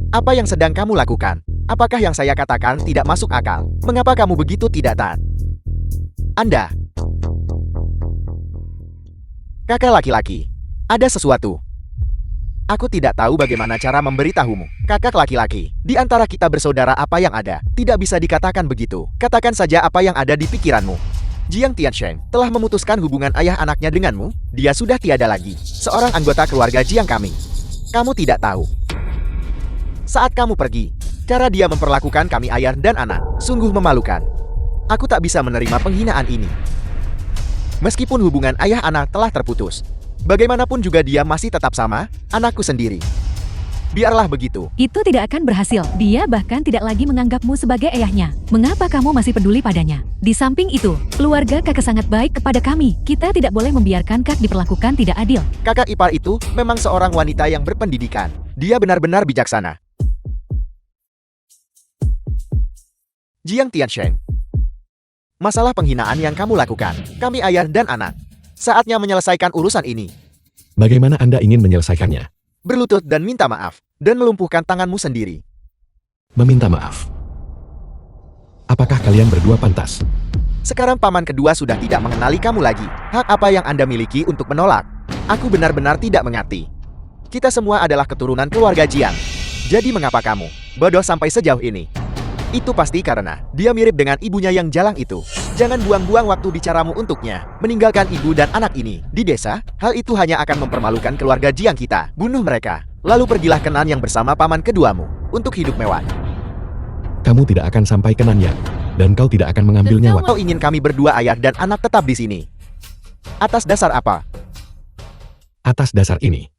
Apa yang sedang kamu lakukan? Apakah yang saya katakan tidak masuk akal? Mengapa kamu begitu tidak taat? Anda, kakak laki-laki, ada sesuatu. Aku tidak tahu bagaimana cara memberitahumu. Kakak laki-laki, di antara kita bersaudara apa yang ada, tidak bisa dikatakan begitu. Katakan saja apa yang ada di pikiranmu. Jiang Tiansheng telah memutuskan hubungan ayah anaknya denganmu. Dia sudah tiada lagi seorang anggota keluarga Jiang kami. Kamu tidak tahu. Saat kamu pergi, cara dia memperlakukan kami ayah dan anak, sungguh memalukan. Aku tak bisa menerima penghinaan ini. Meskipun hubungan ayah anak telah terputus, bagaimanapun juga dia masih tetap sama, anakku sendiri. Biarlah begitu. Itu tidak akan berhasil. Dia bahkan tidak lagi menganggapmu sebagai ayahnya. Mengapa kamu masih peduli padanya? Di samping itu, keluarga kakak sangat baik kepada kami. Kita tidak boleh membiarkan kak diperlakukan tidak adil. Kakak ipar itu memang seorang wanita yang berpendidikan. Dia benar-benar bijaksana. Jiang Tiansheng, masalah penghinaan yang kamu lakukan, kami ayah dan anak. Saatnya menyelesaikan urusan ini. Bagaimana Anda ingin menyelesaikannya? Berlutut dan minta maaf, dan melumpuhkan tanganmu sendiri. Meminta maaf. Apakah kalian berdua pantas? Sekarang paman kedua sudah tidak mengenali kamu lagi. Hak apa yang Anda miliki untuk menolak? Aku benar-benar tidak mengerti. Kita semua adalah keturunan keluarga Jiang. Jadi mengapa kamu bodoh sampai sejauh ini? Itu pasti karena dia mirip dengan ibunya yang jalang itu. Jangan buang-buang waktu bicaramu untuknya. Meninggalkan ibu dan anak ini di desa, hal itu hanya akan mempermalukan keluarga Jiang kita. Bunuh mereka, lalu pergilah ke Nanyang bersama paman keduamu untuk hidup mewah. Kamu tidak akan sampai ke Nanyang, dan kau tidak akan mengambil nyawa. Kau ingin kami berdua ayah dan anak tetap di sini? Atas dasar apa? Atas dasar ini,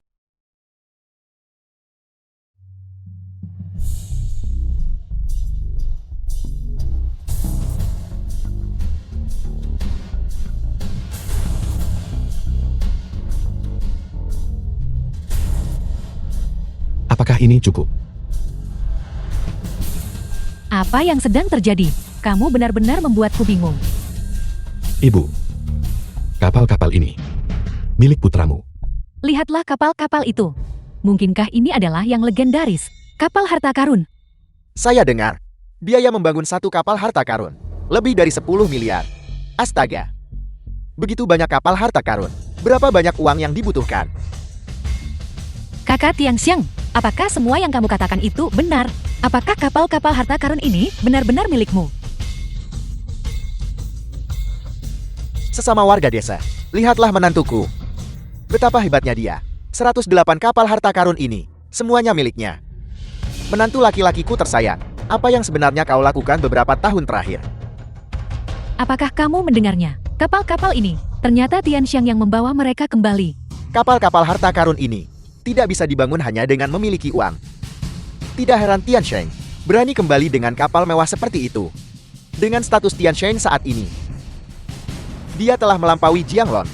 apakah ini cukup? Apa yang sedang terjadi? Kamu benar-benar membuatku bingung. Ibu, kapal-kapal ini milik putramu. Lihatlah kapal-kapal itu. Mungkinkah ini adalah yang legendaris? Kapal harta karun. Saya dengar, biaya membangun satu kapal harta karun lebih dari 10 miliar. Astaga. Begitu banyak kapal harta karun. Berapa banyak uang yang dibutuhkan? Kakak Tianxiang, apakah semua yang kamu katakan itu benar? Apakah kapal-kapal harta karun ini benar-benar milikmu? Sesama warga desa, lihatlah menantuku. Betapa hebatnya dia. 108 kapal harta karun ini, semuanya miliknya. Menantu laki-lakiku tersayang, apa yang sebenarnya kau lakukan beberapa tahun terakhir? Apakah kamu mendengarnya? Kapal-kapal ini, ternyata Tianxiang yang membawa mereka kembali. Kapal-kapal harta karun ini tidak bisa dibangun hanya dengan memiliki uang. Tidak heran Tiansheng berani kembali dengan kapal mewah seperti itu. Dengan status Tiansheng saat ini, dia telah melampaui Jianglong.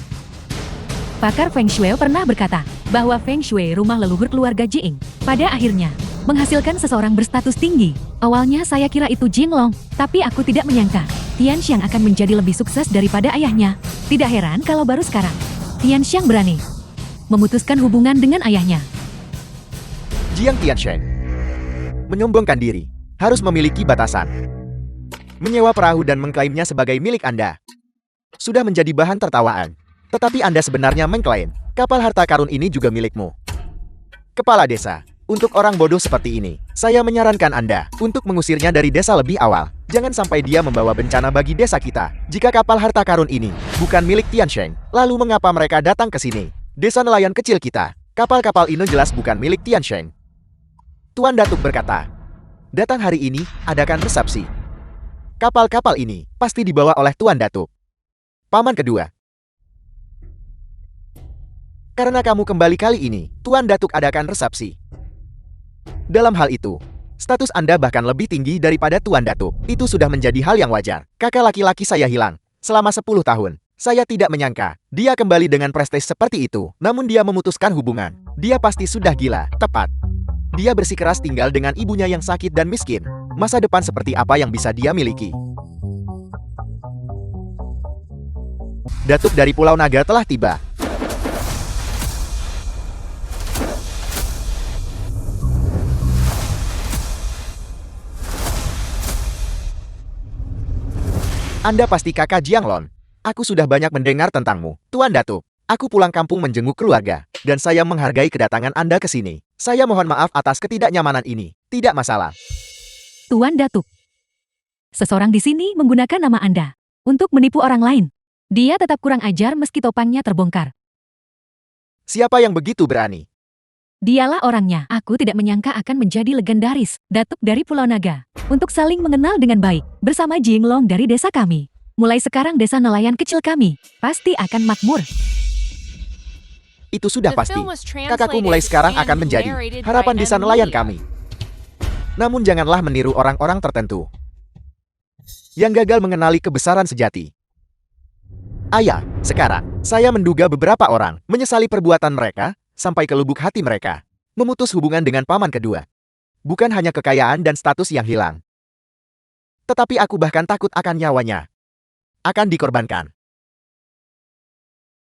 Pakar Feng Shui pernah berkata bahwa Feng Shui rumah leluhur keluarga Jing pada akhirnya menghasilkan seseorang berstatus tinggi. Awalnya saya kira itu Jinglong, tapi aku tidak menyangka Tianxiang akan menjadi lebih sukses daripada ayahnya. Tidak heran kalau baru sekarang Tianxiang berani memutuskan hubungan dengan ayahnya. Jiang Tiansheng menyombongkan diri, harus memiliki batasan. Menyewa perahu dan mengklaimnya sebagai milik Anda sudah menjadi bahan tertawaan. Tetapi Anda sebenarnya mengklaim kapal harta karun ini juga milikmu. Kepala desa, untuk orang bodoh seperti ini, saya menyarankan Anda untuk mengusirnya dari desa lebih awal. Jangan sampai dia membawa bencana bagi desa kita. Jika kapal harta karun ini bukan milik Tiansheng, lalu mengapa mereka datang ke sini? Desa nelayan kecil kita, kapal-kapal ini jelas bukan milik Tiansheng. Tuan Datuk berkata, datang hari ini, adakan resepsi. Kapal-kapal ini pasti dibawa oleh Tuan Datuk. Paman kedua. Karena kamu kembali kali ini, Tuan Datuk adakan resepsi. Dalam hal itu, status Anda bahkan lebih tinggi daripada Tuan Datuk. Itu sudah menjadi hal yang wajar. Kakak laki-laki saya hilang selama 10 tahun. Saya tidak menyangka dia kembali dengan prestis seperti itu. Namun dia memutuskan hubungan Dia pasti sudah gila, tepat. Dia bersikeras tinggal dengan ibunya yang sakit dan miskin. Masa depan seperti apa yang bisa dia miliki? Datuk dari Pulau Naga telah tiba. Anda pasti kakak Jianglong. Aku sudah banyak mendengar tentangmu, Tuan Datuk. Aku pulang kampung menjenguk keluarga, dan saya menghargai kedatangan Anda ke sini. Saya mohon maaf atas ketidaknyamanan ini. Tidak masalah. Tuan Datuk. Seseorang di sini menggunakan nama Anda untuk menipu orang lain. Dia tetap kurang ajar meski topangnya terbongkar. Siapa yang begitu berani? Dialah orangnya. Aku tidak menyangka akan menjadi legendaris, Datuk dari Pulau Naga. Untuk saling mengenal dengan baik, bersama Jinglong dari desa kami. Mulai sekarang desa nelayan kecil kami pasti akan makmur. Itu sudah The pasti. film was Kakakku mulai translated sekarang and akan menjadi narrated by harapan desa M. nelayan Media. kami. Namun janganlah meniru orang-orang tertentu yang gagal mengenali kebesaran sejati. Ayah, sekarang saya menduga beberapa orang menyesali perbuatan mereka sampai ke lubuk hati mereka, memutus hubungan dengan paman kedua. Bukan hanya kekayaan dan status yang hilang, tetapi aku bahkan takut akan nyawanya akan dikorbankan.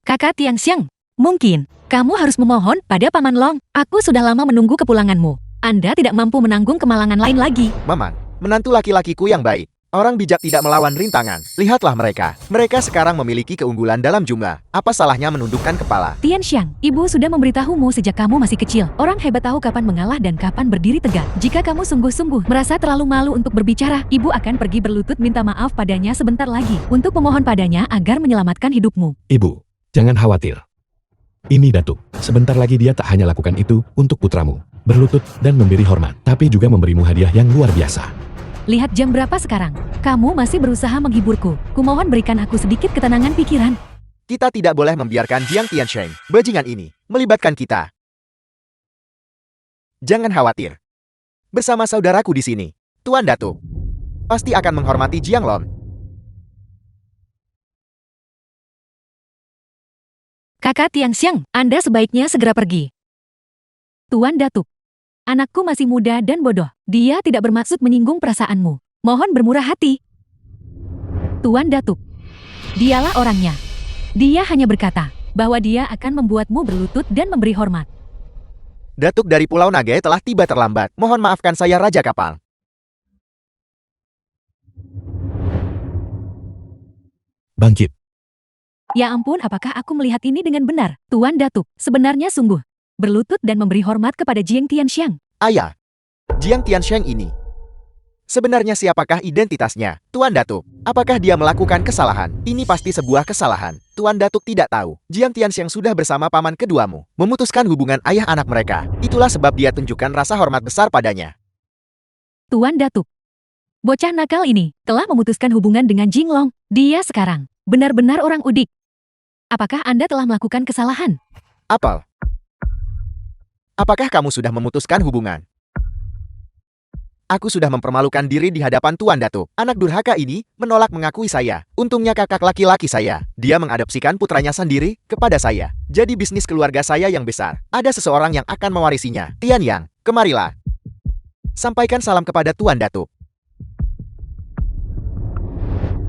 Kakak Tianxiang, mungkin kamu harus memohon pada Paman Long. Aku sudah lama menunggu kepulanganmu. Anda tidak mampu menanggung kemalangan lain lagi. Maman, menantu laki-lakiku yang baik. Orang bijak tidak melawan rintangan. Lihatlah mereka. Mereka sekarang memiliki keunggulan dalam jumlah. Apa salahnya menundukkan kepala? Tianxiang, ibu sudah memberitahumu sejak kamu masih kecil. Orang hebat tahu kapan mengalah dan kapan berdiri tegak. Jika kamu sungguh-sungguh merasa terlalu malu untuk berbicara, ibu akan pergi berlutut minta maaf padanya sebentar lagi untuk memohon padanya agar menyelamatkan hidupmu. Ibu, jangan khawatir. Ini Datuk, sebentar lagi dia tak hanya lakukan itu untuk putramu, berlutut dan memberi hormat, tapi juga memberimu hadiah yang luar biasa. Lihat jam berapa sekarang. Kamu masih berusaha menghiburku. Kumohon berikan aku sedikit ketenangan pikiran. Kita tidak boleh membiarkan Jiang Tiansheng, bajingan ini, melibatkan kita. Jangan khawatir. Bersama saudaraku di sini, Tuan Datuk pasti akan menghormati Jianglong. Kakak Tianxiang, Anda sebaiknya segera pergi. Tuan Datuk, anakku masih muda dan bodoh. Dia tidak bermaksud menyinggung perasaanmu. Mohon bermurah hati. Tuan Datuk, dialah orangnya. Dia hanya berkata bahwa dia akan membuatmu berlutut dan memberi hormat. Datuk dari Pulau Naga telah tiba terlambat. Mohon maafkan saya Raja Kapal. Bangkit. Ya ampun, apakah aku melihat ini dengan benar? Tuan Datuk, sebenarnya sungguh berlutut dan memberi hormat kepada Jiang Tianxiang. Ayah, Jiang Tiansheng ini sebenarnya siapakah identitasnya? Tuan Datuk, apakah dia melakukan kesalahan? Ini pasti sebuah kesalahan. Tuan Datuk tidak tahu. Jiang Tianxiang sudah bersama paman keduamu, memutuskan hubungan ayah anak mereka. Itulah sebab dia tunjukkan rasa hormat besar padanya. Tuan Datuk, bocah nakal ini telah memutuskan hubungan dengan Jinglong. Dia sekarang benar-benar orang udik. Apakah Anda telah melakukan kesalahan? Apel, apakah kamu sudah memutuskan hubungan? Aku sudah mempermalukan diri di hadapan Tuan Datuk. Anak durhaka ini menolak mengakui saya. Untungnya kakak laki-laki saya. Dia mengadopsikan putranya sendiri kepada saya. Jadi bisnis keluarga saya yang besar. Ada seseorang yang akan mewarisinya. Tian Yang, kemarilah. Sampaikan salam kepada Tuan Datuk.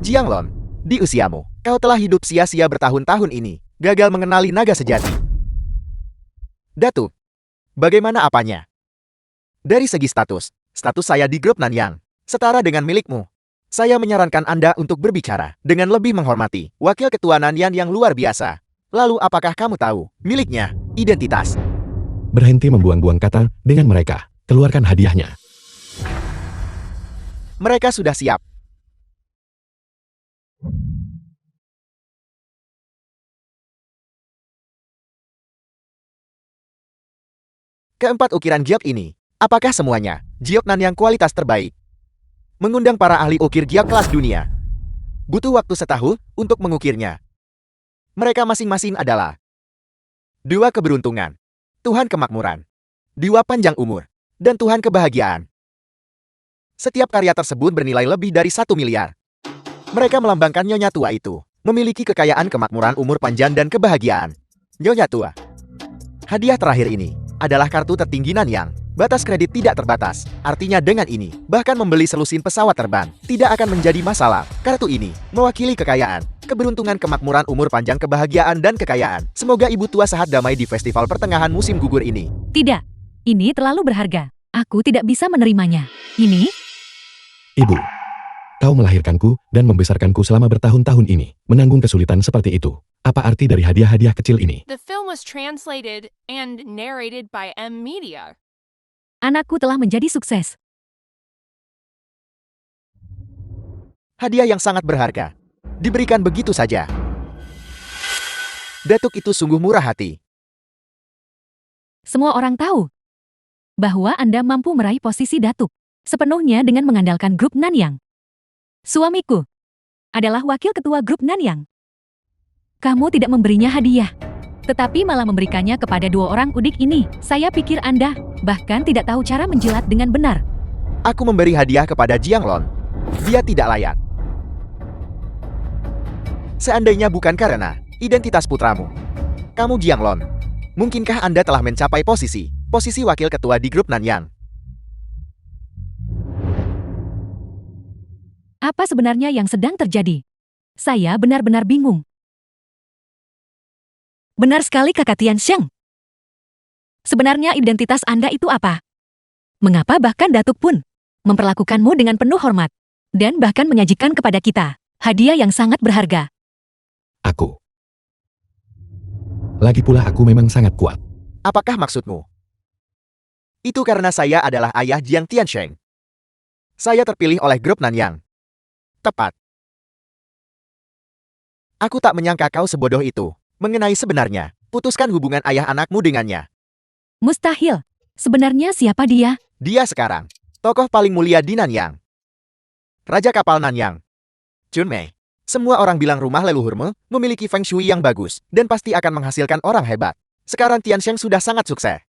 Jianglong, di usiamu, kau telah hidup sia-sia bertahun-tahun ini. Gagal mengenali naga sejati. Datuk, bagaimana apanya? Dari segi status saya di grup Nanyang setara dengan milikmu. Saya menyarankan Anda untuk berbicara dengan lebih menghormati wakil ketua Nanyang yang luar biasa. Lalu apakah kamu tahu miliknya, identitas? Berhenti membuang-buang kata dengan mereka. Keluarkan hadiahnya. Mereka sudah siap. Keempat ukiran giok ini, apakah semuanya giok Nanyang kualitas terbaik? Mengundang para ahli ukir giok kelas dunia. Butuh waktu setahun untuk mengukirnya. Mereka masing-masing adalah Dewa Keberuntungan, Tuhan Kemakmuran, Dewa Panjang Umur, dan Tuhan Kebahagiaan. Setiap karya tersebut bernilai lebih dari 1 miliar. Mereka melambangkan Nyonya Tua itu memiliki kekayaan kemakmuran umur panjang dan kebahagiaan. Nyonya Tua, Hadiah terakhir ini adalah kartu tertinggi Nanyang. Batas kredit tidak terbatas. Artinya dengan ini, bahkan membeli selusin pesawat terbang tidak akan menjadi masalah. Kartu ini mewakili kekayaan, keberuntungan, kemakmuran, umur panjang, kebahagiaan, dan kekayaan. Semoga ibu tua sehat damai di festival pertengahan musim gugur ini. Tidak, ini terlalu berharga. Aku tidak bisa menerimanya. Ini? Ibu, kau melahirkanku dan membesarkanku selama bertahun-tahun ini. Menanggung kesulitan seperti itu. Apa arti dari hadiah-hadiah kecil ini? The film was translated and narrated by M Media. Anakku telah menjadi sukses. Hadiah yang sangat berharga. Diberikan begitu saja. Datuk itu sungguh murah hati. Semua orang tahu bahwa Anda mampu meraih posisi datuk sepenuhnya dengan mengandalkan grup Nanyang. Suamiku adalah wakil ketua grup Nanyang. Kamu tidak memberinya hadiah, tetapi malah memberikannya kepada dua orang udik ini. Saya pikir Anda bahkan tidak tahu cara menjilat dengan benar. Aku memberi hadiah kepada Jiang Lon. Dia tidak layak. Seandainya bukan karena identitas putramu, kamu Jiang Lon, mungkinkah Anda telah mencapai posisi wakil ketua di grup Nanyang? Apa sebenarnya yang sedang terjadi? Saya benar-benar bingung. Benar sekali Kakak Tian Sheng. Sebenarnya identitas Anda itu apa? Mengapa bahkan Datuk pun memperlakukanmu dengan penuh hormat dan bahkan menyajikan kepada kita hadiah yang sangat berharga? Aku. Lagi pula aku memang sangat kuat. Apakah maksudmu? Itu karena saya adalah ayah Jiang Tiansheng. Saya terpilih oleh grup Nanyang. Tepat. Aku tak menyangka kau sebodoh itu. Mengenai sebenarnya, putuskan hubungan ayah anakmu dengannya. Mustahil. Sebenarnya siapa dia? Dia sekarang tokoh paling mulia di Nanyang. Raja kapal Nanyang. Chun Mei. Semua orang bilang rumah leluhurmu memiliki feng shui yang bagus dan pasti akan menghasilkan orang hebat. Sekarang Tiansheng sudah sangat sukses.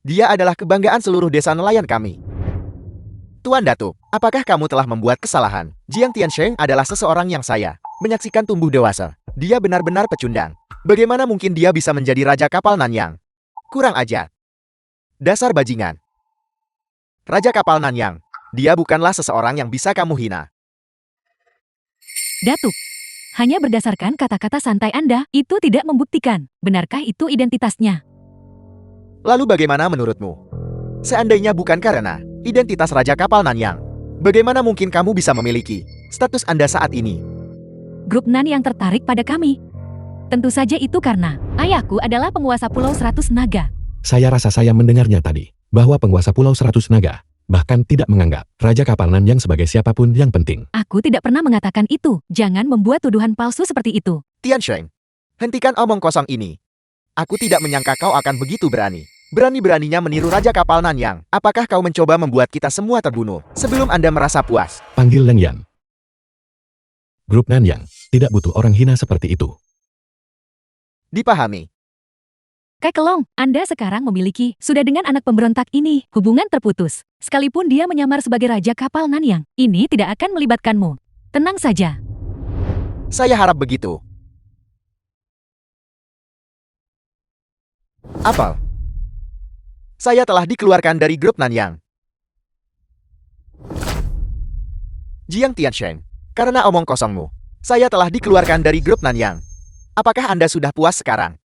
Dia adalah kebanggaan seluruh desa nelayan kami. Tuan Datuk, apakah kamu telah membuat kesalahan? Jiang Tiansheng adalah seseorang yang saya menyaksikan tumbuh dewasa. Dia benar-benar pecundang. Bagaimana mungkin dia bisa menjadi raja kapal Nanyang? Kurang ajar. Dasar bajingan. Raja kapal Nanyang. Dia bukanlah seseorang yang bisa kamu hina. Datuk. Hanya berdasarkan kata-kata santai Anda, itu tidak membuktikan. Benarkah itu identitasnya? Lalu bagaimana menurutmu? Seandainya bukan karena identitas raja kapal Nanyang, bagaimana mungkin kamu bisa memiliki status Anda saat ini? Grup Nan yang tertarik pada kami. Tentu saja itu karena ayahku adalah penguasa Pulau 100 Naga. Saya rasa saya mendengarnya tadi, bahwa penguasa Pulau 100 Naga bahkan tidak menganggap Raja Kapal Nanyang sebagai siapapun yang penting. Aku tidak pernah mengatakan itu. Jangan membuat tuduhan palsu seperti itu. Tiansheng, hentikan omong kosong ini. Aku tidak menyangka kau akan begitu berani. Berani-beraninya meniru Raja Kapal Nanyang. Apakah kau mencoba membuat kita semua terbunuh sebelum Anda merasa puas? Panggil Leng Yan. Grup Nanyang tidak butuh orang hina seperti itu. Dipahami. Kak Kelong, Anda sekarang memiliki, sudah dengan anak pemberontak ini, hubungan terputus. Sekalipun dia menyamar sebagai Raja Kapal Nanyang, ini tidak akan melibatkanmu. Tenang saja. Saya harap begitu. Apel. Saya telah dikeluarkan dari grup Nanyang. Jiang Tiansheng, karena omong kosongmu, saya telah dikeluarkan dari grup Nanyang. Apakah Anda sudah puas sekarang?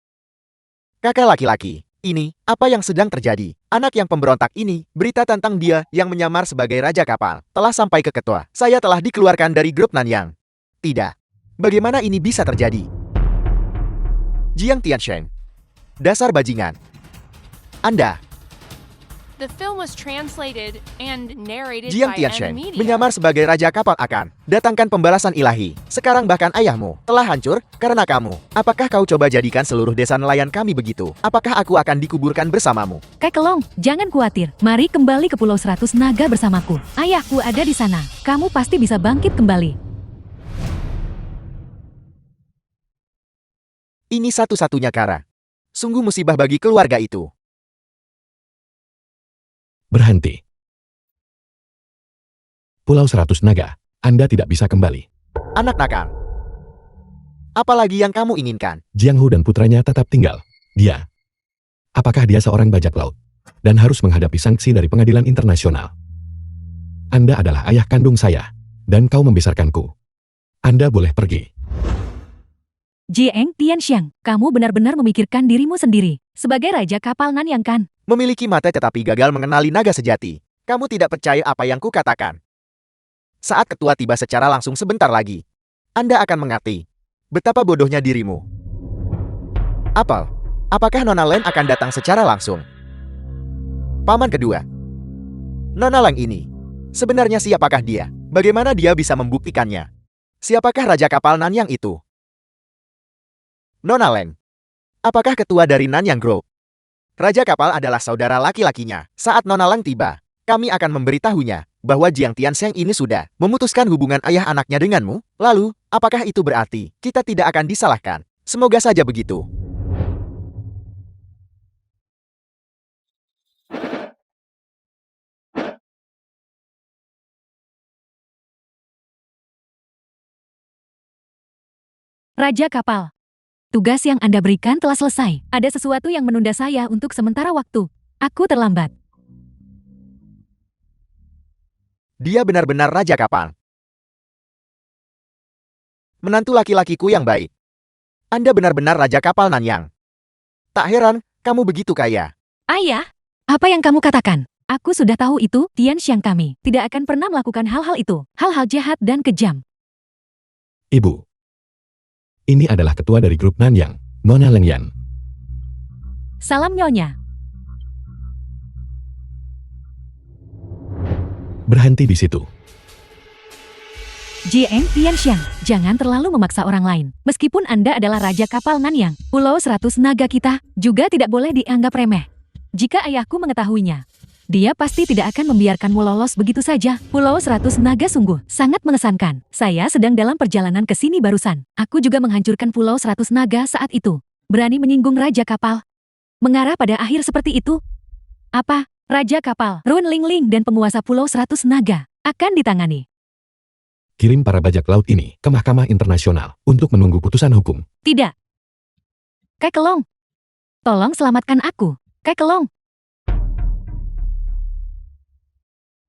Kakak laki-laki, ini, apa yang sedang terjadi? Anak yang pemberontak ini, berita tentang dia yang menyamar sebagai Raja Kapal, telah sampai ke ketua. Saya telah dikeluarkan dari grup Nanyang. Tidak. Bagaimana ini bisa terjadi? Jiang Tiansheng. Dasar bajingan. Anda, The film was translated and narrated Jiang by M Tiansheng, Media. menyamar sebagai Raja Kapal akan datangkan pembalasan ilahi. Sekarang bahkan ayahmu telah hancur karena kamu. Apakah kau coba jadikan seluruh desa nelayan kami begitu? Apakah aku akan dikuburkan bersamamu? Kak Kelong, jangan khawatir. Mari kembali ke Pulau 100 Naga bersamaku. Ayahku ada di sana. Kamu pasti bisa bangkit kembali. Ini satu-satunya cara. Sungguh musibah bagi keluarga itu. Berhenti. Pulau 100 Naga, Anda tidak bisa kembali. Anak nakal. Apalagi yang kamu inginkan? Jiang Hu dan putranya tetap tinggal. Dia Apakah dia seorang bajak laut dan harus menghadapi sanksi dari pengadilan internasional? Anda adalah ayah kandung saya, dan kau membesarkanku. Anda boleh pergi. Jieng Tianxiang, kamu benar-benar memikirkan dirimu sendiri. Sebagai raja kapal Nanyang kan? Memiliki mata tetapi gagal mengenali naga sejati. Kamu tidak percaya apa yang kukatakan. Saat ketua tiba secara langsung sebentar lagi, Anda akan mengerti betapa bodohnya dirimu. Apel, apakah Nona Len akan datang secara langsung? Paman kedua. Nona Lang ini, sebenarnya siapakah dia? Bagaimana dia bisa membuktikannya? Siapakah raja kapal Nanyang itu? Nona Len, apakah ketua dari Nanyang Group? Raja kapal adalah saudara laki-lakinya. Saat Nona Lang tiba, kami akan memberitahunya bahwa Jiang Tianxiang ini sudah memutuskan hubungan ayah anaknya denganmu. Lalu, apakah itu berarti kita tidak akan disalahkan? Semoga saja begitu. Raja kapal. Tugas yang Anda berikan telah selesai. Ada sesuatu yang menunda saya untuk sementara waktu. Aku terlambat. Dia benar-benar raja kapal. Menantu laki-lakiku yang baik. Anda benar-benar raja kapal Nanyang. Tak heran, kamu begitu kaya. Ayah, apa yang kamu katakan? Aku sudah tahu itu, Tianxiang kami tidak akan pernah melakukan hal-hal itu. Hal-hal jahat dan kejam. Ibu. Ini adalah ketua dari grup Nanyang, Nona Leng Yan. Salam Nyonya. Berhenti di situ. Jieng Tianxiang, jangan terlalu memaksa orang lain. Meskipun Anda adalah raja kapal Nanyang, Pulau 100 Naga kita juga tidak boleh dianggap remeh. Jika ayahku mengetahuinya, dia pasti tidak akan membiarkanmu lolos begitu saja. Pulau 100 Naga sungguh sangat mengesankan. Saya sedang dalam perjalanan ke sini barusan. Aku juga menghancurkan Pulau 100 Naga saat itu. Berani menyinggung raja kapal. Mengarah pada akhir seperti itu. Apa? Raja kapal, Run Ling Ling dan penguasa Pulau 100 Naga akan ditangani. Kirim para bajak laut ini ke Mahkamah Internasional untuk menunggu putusan hukum. Tidak. Kekelong. Tolong selamatkan aku. Kekelong.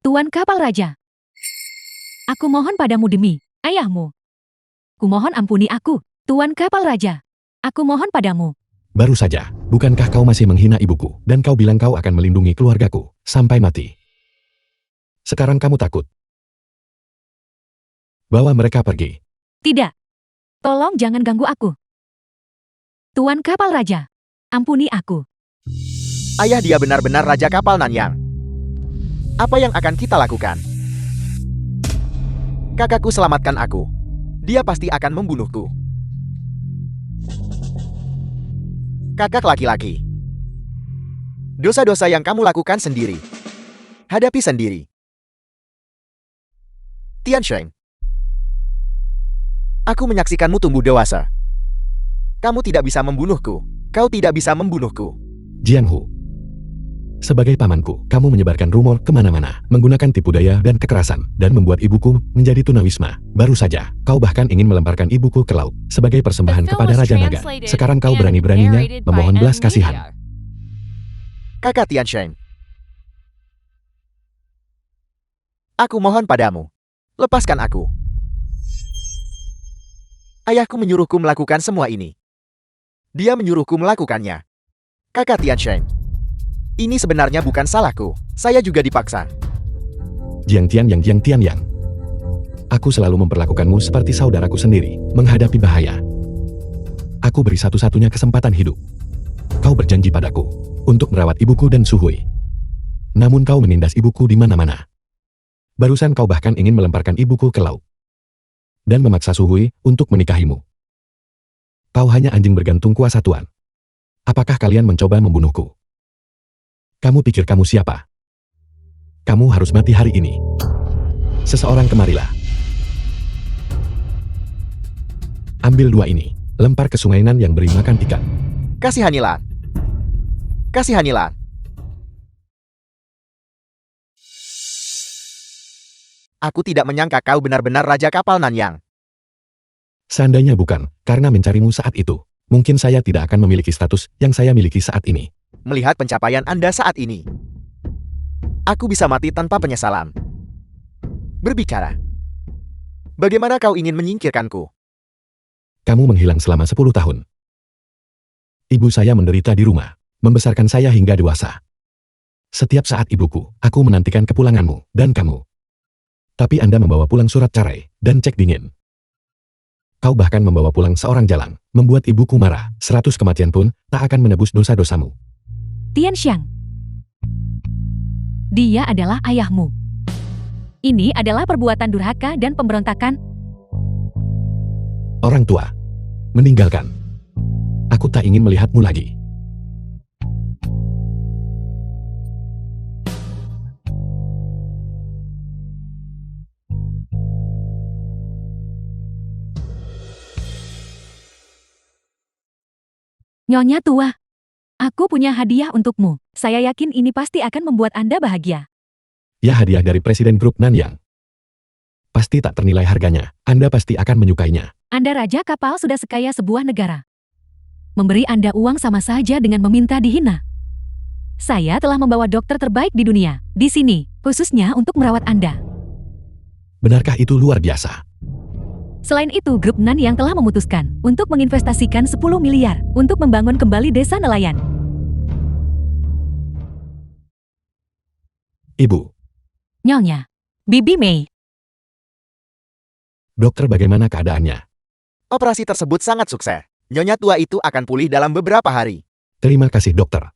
Tuan kapal raja. Aku mohon padamu demi ayahmu. Kumohon ampuni aku, Tuan kapal raja. Aku mohon padamu. Baru saja, bukankah kau masih menghina ibuku dan kau bilang kau akan melindungi keluargaku sampai mati? Sekarang kamu takut. Bawa mereka pergi. Tidak. Tolong jangan ganggu aku. Tuan kapal raja, ampuni aku. Ayah dia benar-benar raja kapal Nanyang. Apa yang akan kita lakukan? Kakakku selamatkan aku. Dia pasti akan membunuhku. Kakak laki-laki. Dosa-dosa yang kamu lakukan sendiri. Hadapi sendiri. Tianxiang. Aku menyaksikanmu tumbuh dewasa. Kamu tidak bisa membunuhku. Kau tidak bisa membunuhku. Jiang Hu. Sebagai pamanku, kamu menyebarkan rumor kemana-mana, menggunakan tipu daya dan kekerasan, dan membuat ibuku menjadi tunawisma. Baru saja, kau bahkan ingin melemparkan ibuku ke laut sebagai persembahan kepada Raja Naga. Sekarang kau berani-beraninya memohon belas kasihan. Kakak Tianxiang. Aku mohon padamu. Lepaskan aku. Ayahku menyuruhku melakukan semua ini. Dia menyuruhku melakukannya. Kakak Tianxiang. Ini sebenarnya bukan salahku. Saya juga dipaksa. Jiang Tian Yang. Aku selalu memperlakukanmu seperti saudaraku sendiri, menghadapi bahaya. Aku beri satu-satunya kesempatan hidup. Kau berjanji padaku untuk merawat ibuku dan Suhui. Namun kau menindas ibuku di mana-mana. Barusan kau bahkan ingin melemparkan ibuku ke laut. Dan memaksa Suhui untuk menikahimu. Kau hanya anjing bergantung kuasa Tuan. Apakah kalian mencoba membunuhku? Kamu pikir kamu siapa? Kamu harus mati hari ini. Seseorang kemarilah. Ambil dua ini, lempar ke sungai Nan yang beri makan ikan. Kasihanilah. Kasihanilah. Aku tidak menyangka kau benar-benar raja kapal Nanyang. Seandainya bukan, karena mencarimu saat itu, mungkin saya tidak akan memiliki status yang saya miliki saat ini. melihat pencapaian Anda saat ini. Aku bisa mati tanpa penyesalan. Berbicara. Bagaimana kau ingin menyingkirkanku? Kamu menghilang selama 10 tahun. Ibu saya menderita di rumah, membesarkan saya hingga dewasa. Setiap saat ibuku, aku menantikan kepulanganmu, dan kamu. Tapi Anda membawa pulang surat cerai, dan cek dingin. Kau bahkan membawa pulang seorang jalang, membuat ibuku marah. 100 kematian pun, tak akan menebus dosa-dosamu. Tian Xiang. Dia adalah ayahmu. Ini adalah perbuatan durhaka dan pemberontakan. Orang tua. Meninggalkan. Aku tak ingin melihatmu lagi. Nyonya tua. Aku punya hadiah untukmu. Saya yakin ini pasti akan membuat Anda bahagia. Ya, hadiah dari Presiden Grup Nanyang. Pasti tak ternilai harganya. Anda pasti akan menyukainya. Anda raja kapal sudah sekaya sebuah negara. Memberi Anda uang sama saja dengan meminta dihina. Saya telah membawa dokter terbaik di dunia, di sini, khususnya untuk merawat Anda. Benarkah itu luar biasa? Selain itu, Grup Nan yang telah memutuskan untuk menginvestasikan 10 miliar untuk membangun kembali desa nelayan. Ibu, Nyonya, Bibi Mei. dokter bagaimana keadaannya? Operasi tersebut sangat sukses. Nyonya tua itu akan pulih dalam beberapa hari. Terima kasih dokter.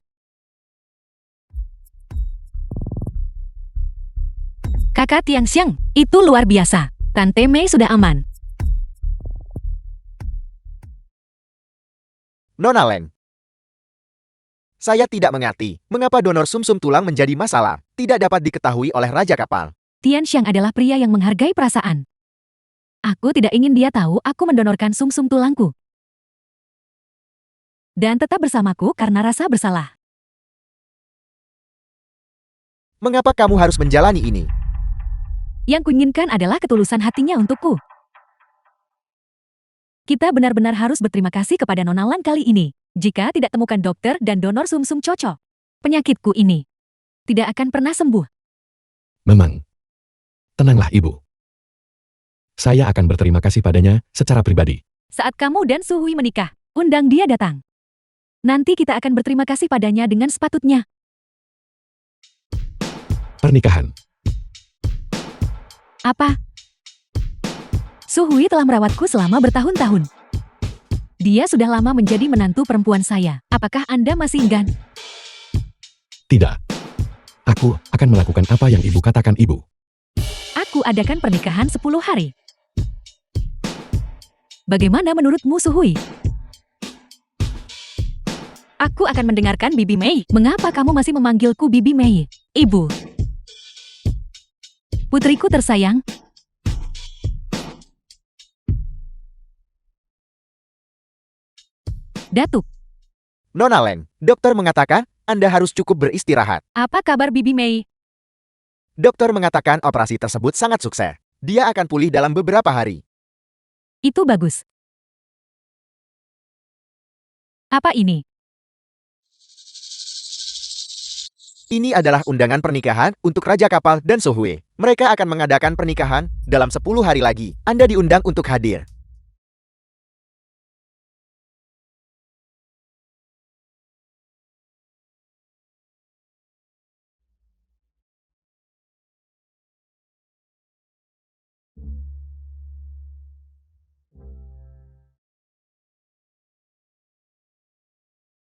Kakak Tian Xiang, itu luar biasa. Tante Mei sudah aman. Nona Leng. Saya tidak mengerti mengapa donor sumsum tulang menjadi masalah. Tidak dapat diketahui oleh Raja Kapal. Tian Xiang adalah pria yang menghargai perasaan. Aku tidak ingin dia tahu aku mendonorkan sumsum tulangku. Dan tetap bersamaku karena rasa bersalah. Mengapa kamu harus menjalani ini? Yang kuinginkan adalah ketulusan hatinya untukku. Kita benar-benar harus berterima kasih kepada Nona Lan kali ini. Jika tidak temukan dokter dan donor sumsum cocok, penyakitku ini tidak akan pernah sembuh. Memang. Tenanglah ibu. Saya akan berterima kasih padanya secara pribadi. Saat kamu dan Su Hui menikah, undang dia datang. Nanti kita akan berterima kasih padanya dengan sepatutnya. Pernikahan. Apa? Su Hui telah merawatku selama bertahun-tahun. Dia sudah lama menjadi menantu perempuan saya. Apakah Anda masih enggan? Tidak. Aku akan melakukan apa yang ibu katakan ibu. Aku adakan pernikahan 10 hari. Bagaimana menurutmu, Su Hui? Aku akan mendengarkan Bibi Mei. Mengapa kamu masih memanggilku Bibi Mei? Ibu. Putriku tersayang. Datuk, Nona Leng, dokter mengatakan Anda harus cukup beristirahat. apa kabar Bibi Mei? Dokter mengatakan operasi tersebut sangat sukses. Dia akan pulih dalam beberapa hari. Itu bagus. Apa ini? Ini adalah undangan pernikahan untuk Raja Kapal dan Su Hui. Mereka akan mengadakan pernikahan dalam 10 hari lagi. Anda diundang untuk hadir.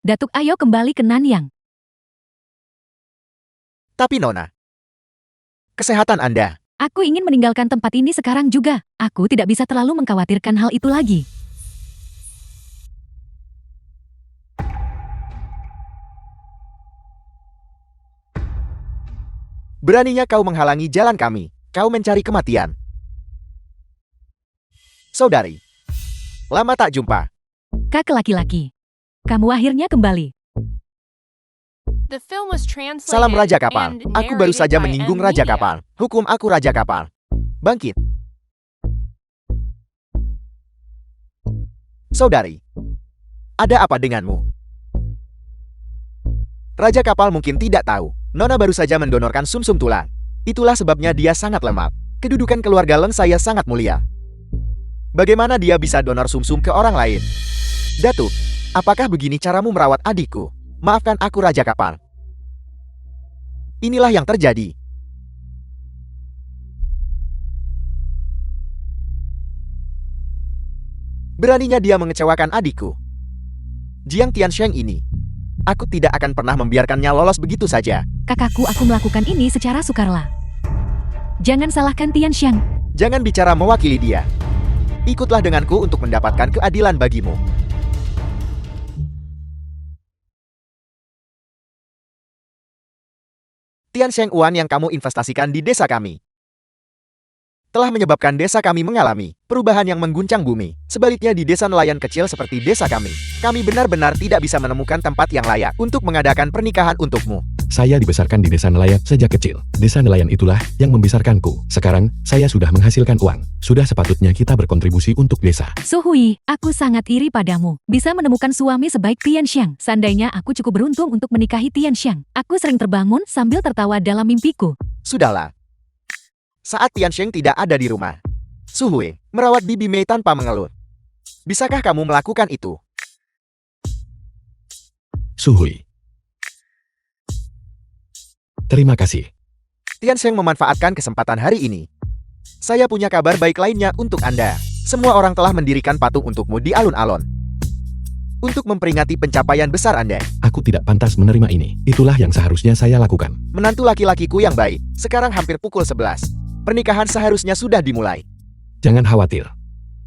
Datuk, ayo kembali ke Nanyang. Tapi Nona, kesehatan Anda. Aku ingin meninggalkan tempat ini sekarang juga. Aku tidak bisa terlalu mengkhawatirkan hal itu lagi. Beraninya kau menghalangi jalan kami. Kau mencari kematian. Saudari, lama tak jumpa. Kak laki-laki. Kamu akhirnya kembali. The film was translated Salam Raja Kapal. and Aku baru narrated saja by menyinggung M Raja Media. Kapal. Hukum aku Raja Kapal. Bangkit. Saudari, ada apa denganmu? Raja kapal mungkin tidak tahu, Nona baru saja mendonorkan sumsum tulang. Itulah sebabnya dia sangat lemah. Kedudukan keluarga Leng saya sangat mulia. Bagaimana dia bisa donor sumsum ke orang lain? Datuk, apakah begini caramu merawat adikku? Maafkan aku Raja kapal. Inilah yang terjadi. Beraninya dia mengecewakan adikku. Jiang Tiansheng ini. Aku tidak akan pernah membiarkannya lolos begitu saja. Kakakku, aku melakukan ini secara sukarela. Jangan salahkan Tianxiang. Jangan bicara mewakili dia. Ikutlah denganku untuk mendapatkan keadilan bagimu. Tiansheng Wan yang kamu investasikan di desa kami telah menyebabkan desa kami mengalami perubahan yang mengguncang bumi. Sebaliknya di desa nelayan kecil seperti desa kami benar-benar tidak bisa menemukan tempat yang layak untuk mengadakan pernikahan untukmu. Saya dibesarkan di desa nelayan sejak kecil. Desa nelayan itulah yang membesarkanku. Sekarang, saya sudah menghasilkan uang. Sudah sepatutnya kita berkontribusi untuk desa. Su Hui, aku sangat iri padamu. Bisa menemukan suami sebaik Tianxiang. Seandainya aku cukup beruntung untuk menikahi Tianxiang. Aku sering terbangun sambil tertawa dalam mimpiku. Sudahlah. Saat Tiansheng tidak ada di rumah, Su Hui merawat Bibi Mei tanpa mengeluh. Bisakah kamu melakukan itu? Su Hui. Terima kasih. Tiansheng memanfaatkan kesempatan hari ini. Saya punya kabar baik lainnya untuk Anda. Semua orang telah mendirikan patung untukmu di alun-alun. Untuk memperingati pencapaian besar Anda. Aku tidak pantas menerima ini. Itulah yang seharusnya saya lakukan. Menantu laki-lakiku yang baik. Sekarang hampir pukul 11. Pernikahan seharusnya sudah dimulai. Jangan khawatir.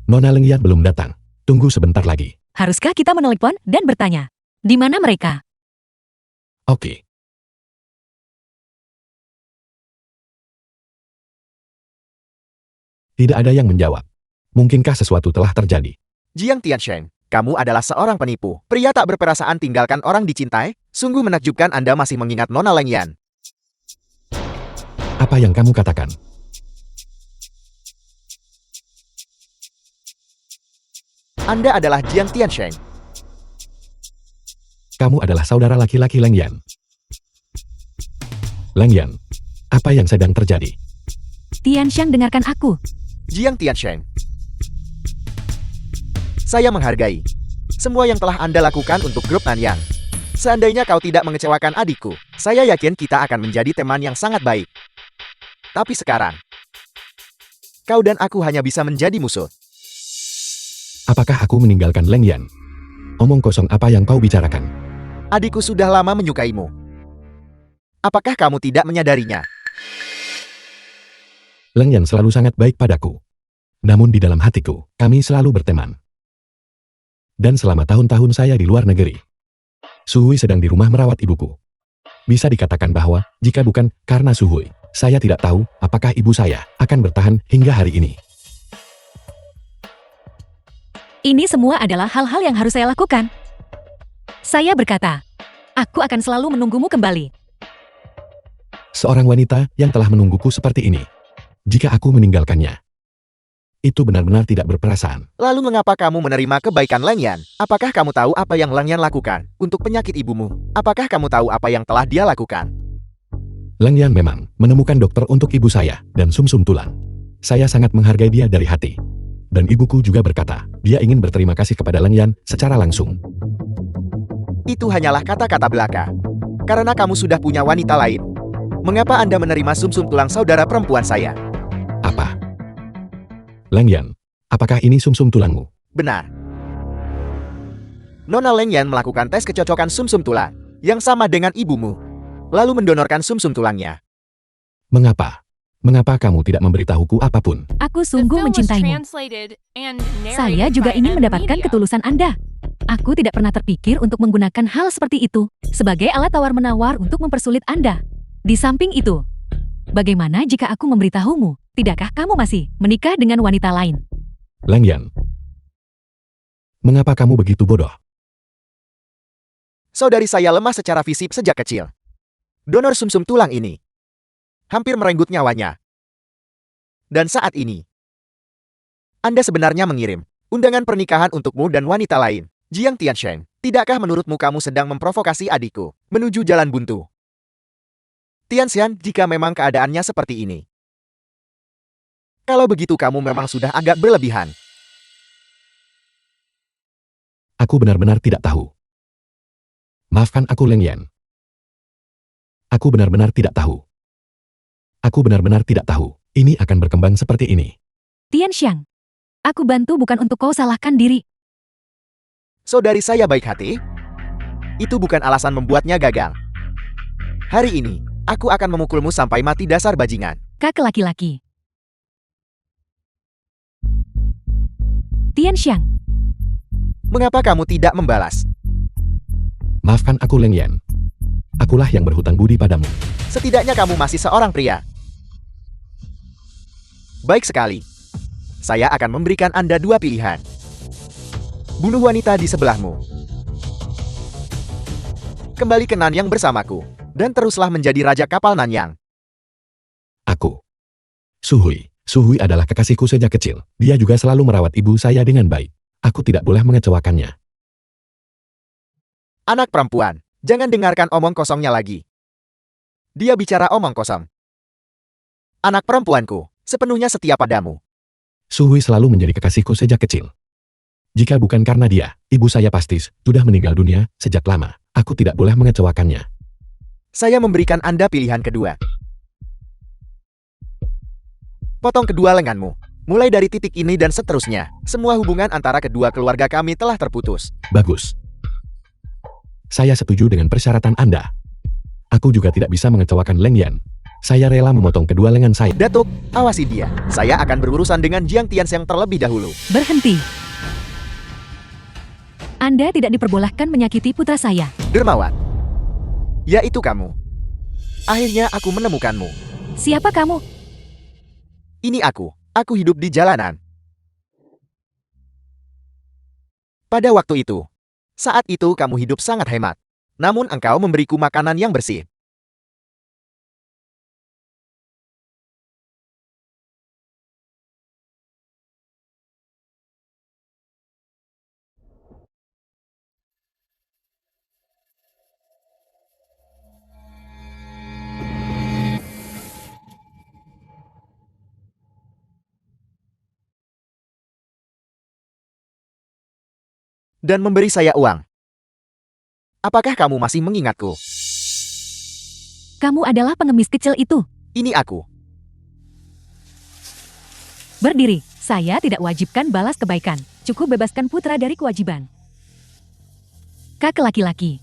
Nona Lengyan belum datang. Tunggu sebentar lagi. Haruskah kita menelepon dan bertanya, di mana mereka? Oke. Tidak ada yang menjawab. Mungkinkah sesuatu telah terjadi? Jiang Tiansheng, kamu adalah seorang penipu. Pria tak berperasaan tinggalkan orang dicintai. Sungguh menakjubkan Anda masih mengingat Nona Lengyan. Apa yang kamu katakan? Anda adalah Jiang Tiansheng. Kamu adalah saudara laki-laki Lengyan. Lengyan, apa yang sedang terjadi? Tianxiang, dengarkan aku. Jiang Tiansheng. Saya menghargai semua yang telah Anda lakukan untuk grup Nanyang. Seandainya kau tidak mengecewakan adikku, saya yakin kita akan menjadi teman yang sangat baik. Tapi sekarang, kau dan aku hanya bisa menjadi musuh. Apakah aku meninggalkan Lengyan? Omong kosong apa yang kau bicarakan? Adikku sudah lama menyukaimu. Apakah kamu tidak menyadarinya? Lengyan selalu sangat baik padaku. Namun di dalam hatiku, kami selalu berteman. Dan selama tahun-tahun saya di luar negeri, Su Hui sedang di rumah merawat ibuku. Bisa dikatakan bahwa, jika bukan karena Su Hui, saya tidak tahu apakah ibu saya akan bertahan hingga hari ini. Ini semua adalah hal-hal yang harus saya lakukan. Saya berkata, aku akan selalu menunggumu kembali. Seorang wanita yang telah menungguku seperti ini. Jika aku meninggalkannya, itu benar-benar tidak berperasaan. Lalu mengapa kamu menerima kebaikan Lengyan? Apakah kamu tahu apa yang Lengyan lakukan untuk penyakit ibumu? Apakah kamu tahu apa yang telah dia lakukan? Lengyan memang menemukan dokter untuk ibu saya dan sumsum tulang. Saya sangat menghargai dia dari hati. Dan ibuku juga berkata, dia ingin berterima kasih kepada Lengyan secara langsung. Itu hanyalah kata-kata belaka. Karena kamu sudah punya wanita lain. Mengapa Anda menerima sumsum tulang saudara perempuan saya? Apa? Lengyan, apakah ini sumsum tulangmu? Benar. Nona Lengyan melakukan tes kecocokan sumsum tulang yang sama dengan ibumu, lalu mendonorkan sumsum tulangnya. Mengapa? Mengapa kamu tidak memberitahuku apapun? Aku The sungguh film was mencintaimu. translated and Saya narrated juga by ingin M mendapatkan Media. ketulusan Anda. Aku tidak pernah terpikir untuk menggunakan hal seperti itu sebagai alat tawar-menawar untuk mempersulit Anda. Di samping itu, bagaimana jika aku memberitahumu? Tidakkah kamu masih menikah dengan wanita lain? Lengyan, mengapa kamu begitu bodoh? Saudari saya lemah secara fisik sejak kecil. Donor sumsum tulang ini hampir merenggut nyawanya. Dan saat ini, Anda sebenarnya mengirim undangan pernikahan untukmu dan wanita lain. Jiang Tiansheng, tidakkah menurutmu kamu sedang memprovokasi adikku menuju jalan buntu? Tianxian, jika memang keadaannya seperti ini. Kalau begitu kamu memang sudah agak berlebihan. Aku benar-benar tidak tahu. Maafkan aku, Leng Yan. Aku benar-benar tidak tahu. Aku benar-benar tidak tahu. Ini akan berkembang seperti ini. Tianxiang, aku bantu bukan untuk kau salahkan diri. Saudari saya baik hati. Itu bukan alasan membuatnya gagal. Hari ini, aku akan memukulmu sampai mati dasar bajingan. Kakak laki-laki. Tianxiang, Mengapa kamu tidak membalas? Maafkan aku, Leng Yan. Akulah yang berhutang budi padamu. Setidaknya kamu masih seorang pria. Baik sekali. Saya akan memberikan Anda dua pilihan. Bunuh wanita di sebelahmu. Kembali ke Nanyang bersamaku. Dan teruslah menjadi raja kapal Nanyang. Aku. Suhui. Suhui adalah kekasihku sejak kecil. Dia juga selalu merawat ibu saya dengan baik. Aku tidak boleh mengecewakannya. Anak perempuan, jangan dengarkan omong kosongnya lagi. Dia bicara omong kosong. Anak perempuanku, sepenuhnya setia padamu. Suhui selalu menjadi kekasihku sejak kecil. Jika bukan karena dia, ibu saya pasti sudah meninggal dunia sejak lama. Aku tidak boleh mengecewakannya. Saya memberikan Anda pilihan kedua. Potong kedua lenganmu. Mulai dari titik ini dan seterusnya, semua hubungan antara kedua keluarga kami telah terputus. Bagus. Saya setuju dengan persyaratan Anda. Aku juga tidak bisa mengecewakan Leng Yan. Saya rela memotong kedua lengan saya. Datuk, awasi dia. Saya akan berurusan dengan Jiang Tianxiang terlebih dahulu. berhenti. Anda tidak diperbolehkan menyakiti putra saya. Dermawan. Yaitu kamu. Akhirnya aku menemukanmu. Siapa kamu? Ini aku. Aku hidup di jalanan. Pada waktu itu. Saat itu kamu hidup sangat hemat. Namun engkau memberiku makanan yang bersih. Dan memberi saya uang. Apakah kamu masih mengingatku? Kamu adalah pengemis kecil itu. Ini aku. Berdiri, saya tidak wajibkan balas kebaikan. Cukup bebaskan putra dari kewajiban. Kakak laki-laki.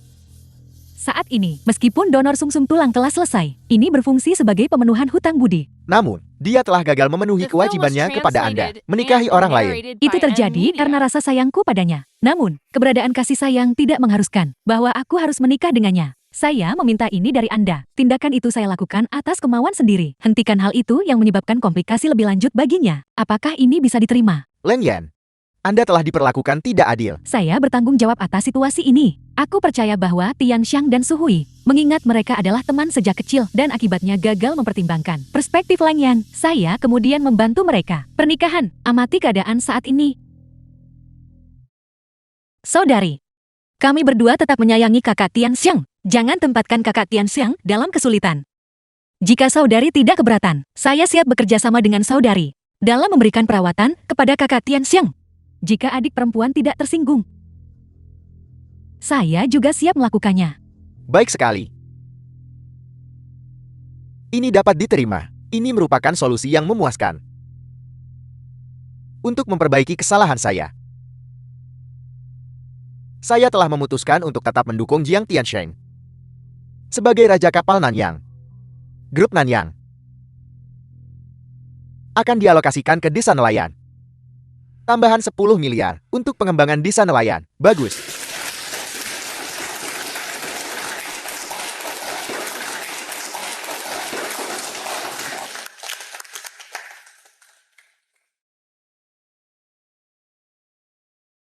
Saat ini, meskipun donor sumsum tulang telah selesai, ini berfungsi sebagai pemenuhan hutang budi. Namun, dia telah gagal memenuhi The film was kewajibannya kepada Anda, translated menikahi and orang lain. narrated Itu by terjadi Amnesia. karena rasa sayangku padanya. Namun, keberadaan kasih sayang tidak mengharuskan bahwa aku harus menikah dengannya. Saya meminta ini dari Anda. Tindakan itu saya lakukan atas kemauan sendiri. Hentikan hal itu yang menyebabkan komplikasi lebih lanjut baginya. Apakah ini bisa diterima? Leng Yan, Anda telah diperlakukan tidak adil. Saya bertanggung jawab atas situasi ini. Aku percaya bahwa Tianxiang dan Suhui, mengingat mereka adalah teman sejak kecil dan akibatnya gagal mempertimbangkan perspektif Leng Yan, saya kemudian membantu mereka. Pernikahan, amati keadaan saat ini. Saudari, kami berdua tetap menyayangi kakak Tianxiang. Jangan tempatkan kakak Tianxiang dalam kesulitan. Jika saudari tidak keberatan, saya siap bekerja sama dengan saudari dalam memberikan perawatan kepada kakak Tianxiang. Jika adik perempuan tidak tersinggung, saya juga siap melakukannya. Baik sekali. Ini dapat diterima. Ini merupakan solusi yang memuaskan. Untuk memperbaiki kesalahan saya telah memutuskan untuk tetap mendukung Jiang Tiansheng sebagai Raja Kapal Nanyang. Grup Nanyang akan dialokasikan ke desa nelayan. Tambahan 10 miliar untuk pengembangan desa nelayan. Bagus.